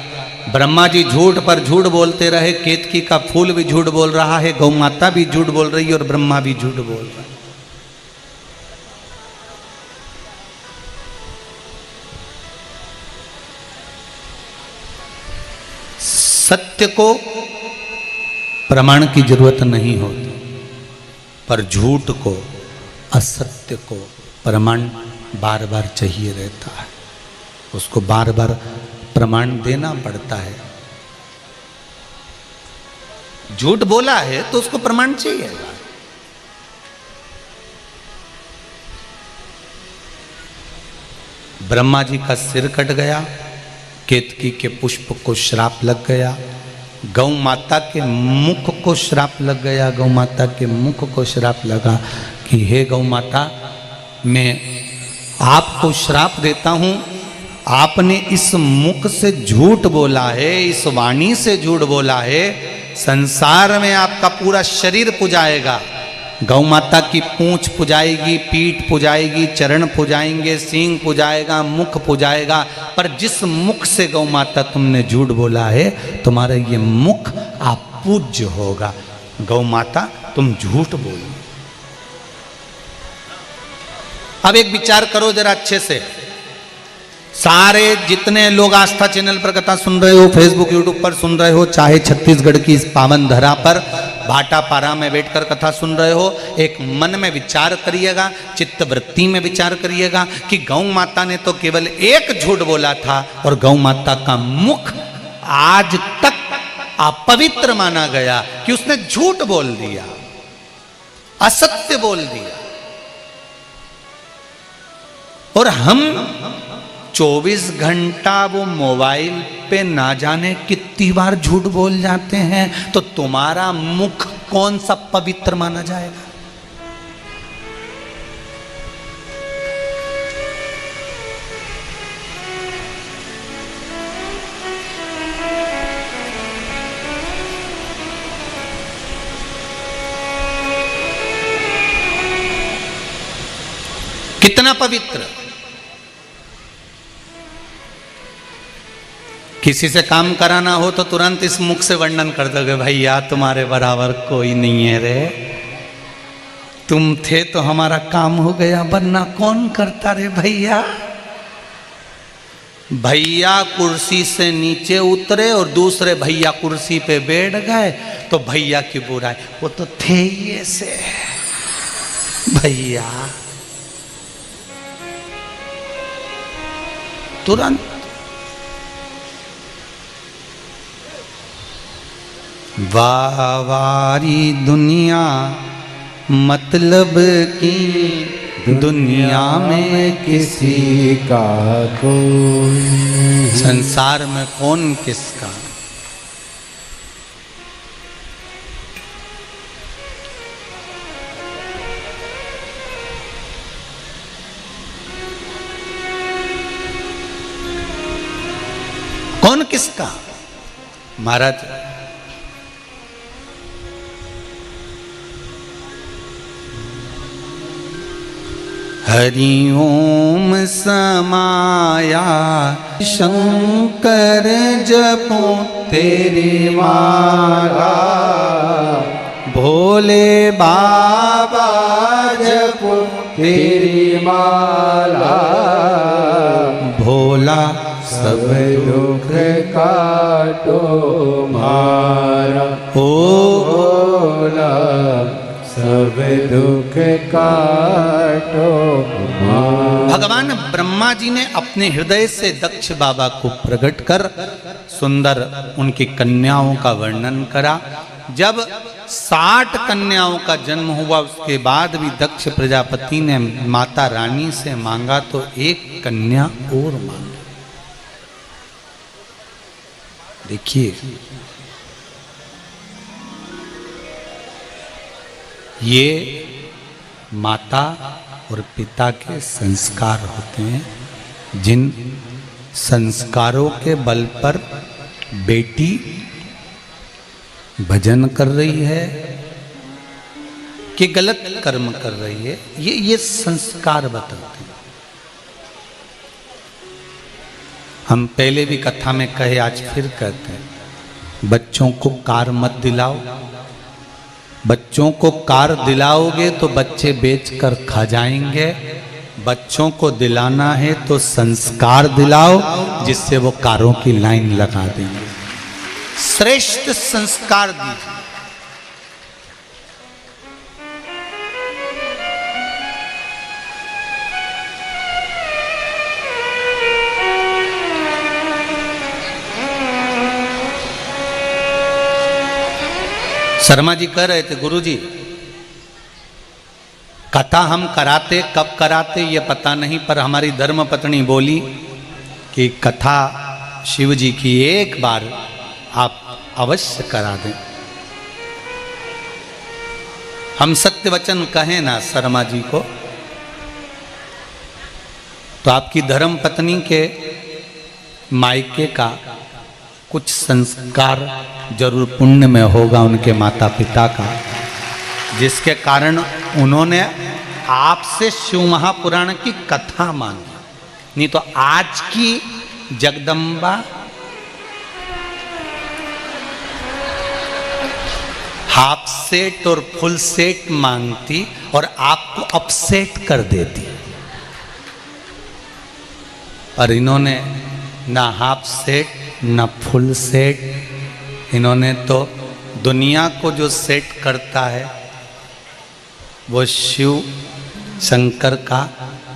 ब्रह्मा जी झूठ पर झूठ बोलते रहे, केतकी का फूल भी झूठ बोल रहा है, गौ माता भी झूठ बोल रही है और ब्रह्मा भी झूठ बोल रहा है। सत्य को प्रमाण की जरूरत नहीं होती, पर झूठ को, असत्य को प्रमाण बार बार चाहिए रहता है। उसको बार बार प्रमाण देना पड़ता है। झूठ बोला है तो उसको प्रमाण चाहिए। ब्रह्मा जी का सिर कट गया, केतकी के पुष्प को श्राप लग गया, गौ माता के मुख को श्राप लग गया। गौ माता के मुख को श्राप लगा कि हे गौ माता, मैं आपको श्राप देता हूँ, आपने इस मुख से झूठ बोला है, इस वाणी से झूठ बोला है, संसार में आपका पूरा शरीर पुजाएगा। गौ माता की पूंछ पुजाएगी, पीठ पुजाएगी, चरण पुजाएंगे, सींग पुजाएगा, मुख पुजाएगा, पर जिस मुख से गौ माता तुमने झूठ बोला है, तुम्हारा ये मुख आप पूज्य होगा। गौ माता तुम झूठ बोलो। अब एक विचार करो जरा अच्छे से, सारे जितने लोग आस्था चैनल पर कथा सुन रहे हो, फेसबुक यूट्यूब पर सुन रहे हो, चाहे छत्तीसगढ़ की इस पावन धरा पर भाटापारा में बैठकर कथा सुन रहे हो, एक मन में विचार करिएगा, चित्त वृत्ति में विचार करिएगा कि गौ माता ने तो केवल एक झूठ बोला था और गौ माता का मुख आज तक अपवित्र माना गया कि उसने झूठ बोल दिया, असत्य बोल दिया। और हम 24 घंटा वो मोबाइल पे ना जाने कितनी बार झूठ बोल जाते हैं, तो तुम्हारा मुख कौन सा पवित्र माना जाएगा? कितना पवित्र। किसी से काम कराना हो तो तुरंत इस मुख से वर्णन कर दोगे, भैया तुम्हारे बराबर कोई नहीं है रे, तुम थे तो हमारा काम हो गया, वरना कौन करता रे भैया। भैया कुर्सी से नीचे उतरे और दूसरे भैया कुर्सी पे बैठ गए तो भैया की बुराई, वो तो थे ही ऐसे भैया। तुरंत वारी दुनिया मतलब की दुनिया में किसी का कोई, संसार में कौन किसका। कौन किसका। महाराज हरि ओम समाया शंकर जपो तेरी माला, भोले बाबा जपो तेरी माला, भोला सब दुख काटो मारा, ओ भोला सब दुख काटो मारा। भगवान ब्रह्मा जी ने अपने हृदय से दक्ष बाबा को प्रकट कर सुंदर उनकी कन्याओं का वर्णन करा। जब 60 कन्याओं का जन्म हुआ उसके बाद भी दक्ष प्रजापति ने माता रानी से मांगा तो एक कन्या और मांगी। देखिए ये माता और पिता के संस्कार होते हैं, जिन संस्कारों के बल पर बेटी भजन कर रही है कि गलत कर्म कर रही है, ये संस्कार बताते हैं। हम पहले भी कथा में कहे, आज फिर कहते हैं, बच्चों को कार मत दिलाओ। बच्चों को कार दिलाओगे तो बच्चे बेचकर खा जाएंगे। बच्चों को दिलाना है तो संस्कार दिलाओ, जिससे वो कारों की लाइन लगा देंगे। श्रेष्ठ संस्कार दीजिए। शर्मा जी कह रहे थे, गुरुजी कथा हम कराते, कब कराते ये पता नहीं, पर हमारी धर्मपत्नी बोली कि कथा शिव जी की एक बार आप अवश्य करा दें। हम सत्य वचन कहें ना शर्मा जी को, तो आपकी धर्मपत्नी के मायके का कुछ संस्कार जरूर पुण्य में होगा उनके माता पिता का, जिसके कारण उन्होंने आपसे शिव महापुराण की कथा मांगी। नहीं तो आज की जगदम्बा हाफ सेट और फुल सेट मांगती और आपको अपसेट कर देती। और इन्होंने ना हाफ सेट ना फुल सेट, इन्होंने तो दुनिया को जो सेट करता है वो शिव शंकर का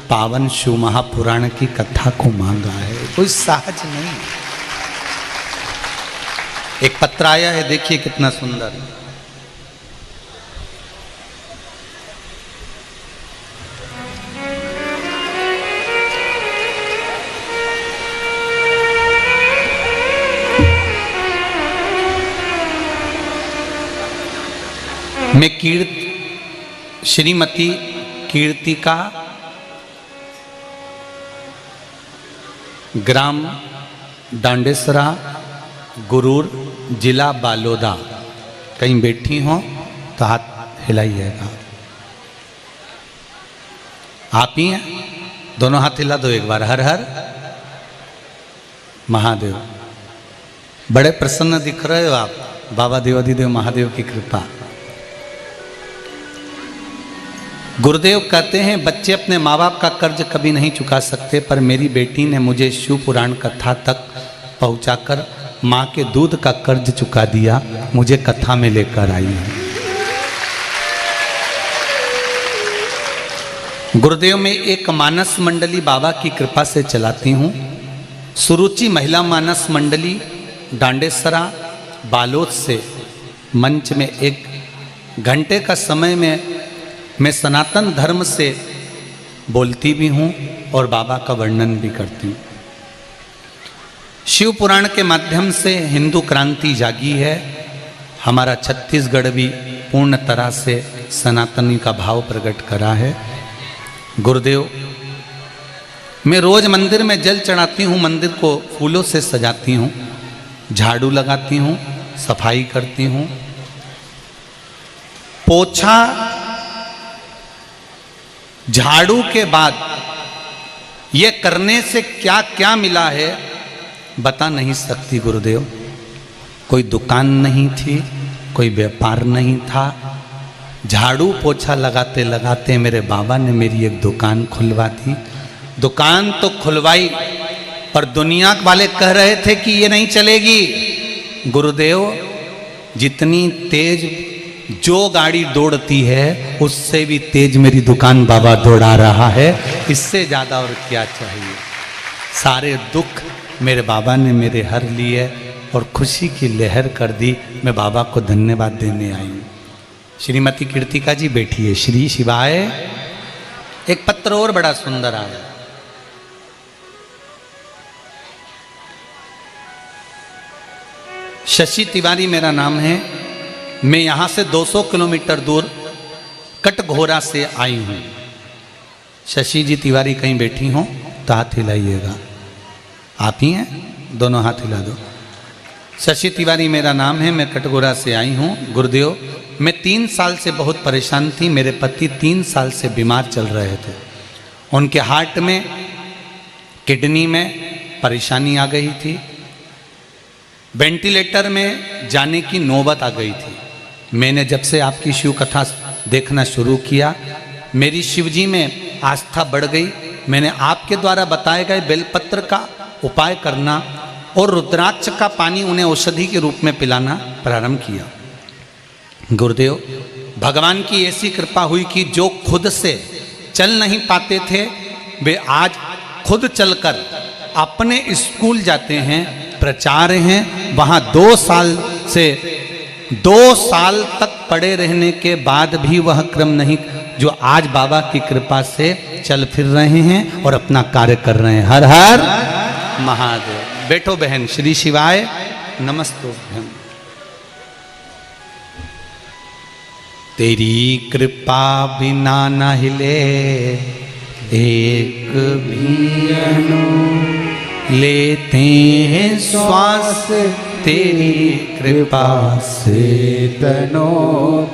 पावन शिव महापुराण की कथा को मांगा है, कोई सहज नहीं। एक पत्र आया है, देखिए कितना सुंदर। मैं श्रीमती कीर्तिका, ग्राम डांडेसरा, गुरूर, जिला बालोदा, कहीं बैठी हो तो हाथ हिलाइएगा। आप ही हैं? दोनों हाथ हिला दो एक बार। हर हर महादेव। बड़े प्रसन्न दिख रहे हो आप, बाबा देवाधिदेव महादेव की कृपा। गुरुदेव कहते हैं बच्चे अपने माँ बाप का कर्ज कभी नहीं चुका सकते, पर मेरी बेटी ने मुझे शिव पुराण कथा तक पहुंचाकर माँ के दूध का कर्ज चुका दिया, मुझे कथा में लेकर आई है। गुरुदेव में एक मानस मंडली बाबा की कृपा से चलाती हूँ। सुरुचि महिला मानस मंडली डांडेसरा बालोद से मंच में 1 घंटे का समय में मैं सनातन धर्म से बोलती भी हूँ और बाबा का वर्णन भी करती हूँ। शिव पुराण के माध्यम से हिंदू क्रांति जागी है। हमारा छत्तीसगढ़ भी पूर्ण तरह से सनातनी का भाव प्रकट करा है। गुरुदेव, मैं रोज मंदिर में जल चढ़ाती हूँ, मंदिर को फूलों से सजाती हूँ, झाड़ू लगाती हूँ, सफाई करती हूँ। पोछा झाड़ू के बाद ये करने से क्या क्या मिला है बता नहीं सकती गुरुदेव। कोई दुकान नहीं थी, कोई व्यापार नहीं था। झाड़ू पोछा लगाते लगाते मेरे बाबा ने मेरी एक दुकान खुलवा दी। दुकान तो खुलवाई पर दुनिया वाले कह रहे थे कि ये नहीं चलेगी। गुरुदेव, जितनी तेज जो गाड़ी दौड़ती है उससे भी तेज मेरी दुकान बाबा दौड़ा रहा है। इससे ज़्यादा और क्या चाहिए। सारे दुख मेरे बाबा ने मेरे हर लिए और खुशी की लहर कर दी। मैं बाबा को धन्यवाद देने आई हूँ। श्रीमती कीर्तिका जी बैठिए। श्री शिवाय। एक पत्र और बड़ा सुंदर आया। शशि तिवारी मेरा नाम है। मैं यहाँ से 200 किलोमीटर दूर कटघोरा से आई हूँ। शशि जी तिवारी कहीं बैठी हों तो हाथ हिलाइएगा। आप ही हैं? दोनों हाथ हिला दो। शशि तिवारी मेरा नाम है। मैं कटघोरा से आई हूँ। गुरुदेव, मैं 3 साल से बहुत परेशान थी। मेरे पति 3 साल से बीमार चल रहे थे। उनके हार्ट में, किडनी में परेशानी आ गई थी। वेंटिलेटर में जाने की नौबत आ गई थी। मैंने जब से आपकी शिव कथा देखना शुरू किया, मेरी शिव जी में आस्था बढ़ गई। मैंने आपके द्वारा बताए गए बेलपत्र का उपाय करना और रुद्राक्ष का पानी उन्हें औषधि के रूप में पिलाना प्रारंभ किया। गुरुदेव, भगवान की ऐसी कृपा हुई कि जो खुद से चल नहीं पाते थे वे आज खुद चलकर अपने स्कूल जाते हैं, प्राचार्य हैं। वहाँ 2 साल तक पड़े रहने के बाद भी वह क्रम नहीं जो आज बाबा की कृपा से चल फिर रहे हैं और अपना कार्य कर रहे हैं। हर हर महादेव। बैठो बहन। श्री शिवाय। नमस्ते बहन। तेरी कृपा बिना न हिले एक भी अणु, लेते हैं श्वास तेरी कृपा से तनो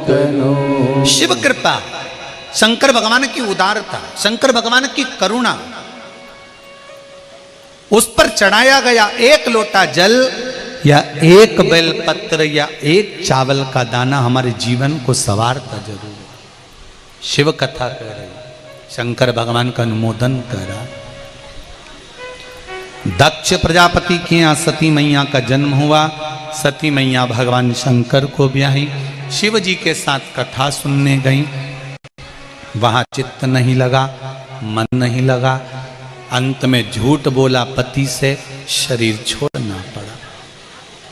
तनो। शिव कृपा, शंकर भगवान की उदारता, शंकर भगवान की करुणा, उस पर चढ़ाया गया 1 लोटा जल या 1 बेलपत्र या 1 चावल का दाना हमारे जीवन को संवारता जरूर। शिव कथा कह रही, शंकर भगवान का अनुमोदन करा। दक्ष प्रजापति के यहाँ सती मैया का जन्म हुआ। सती मैया भगवान शंकर को ब्याही, शिव जी के साथ कथा सुनने गई। वहां चित्त नहीं लगा, मन नहीं लगा, अंत में झूठ बोला पति से, शरीर छोड़ना पड़ा।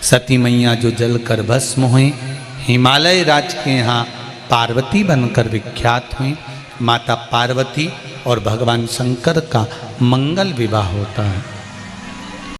सती मैया जो जलकर भस्म हुई, हिमालय राज के यहाँ पार्वती बनकर विख्यात हुई। माता पार्वती और भगवान शंकर का मंगल विवाह होता है।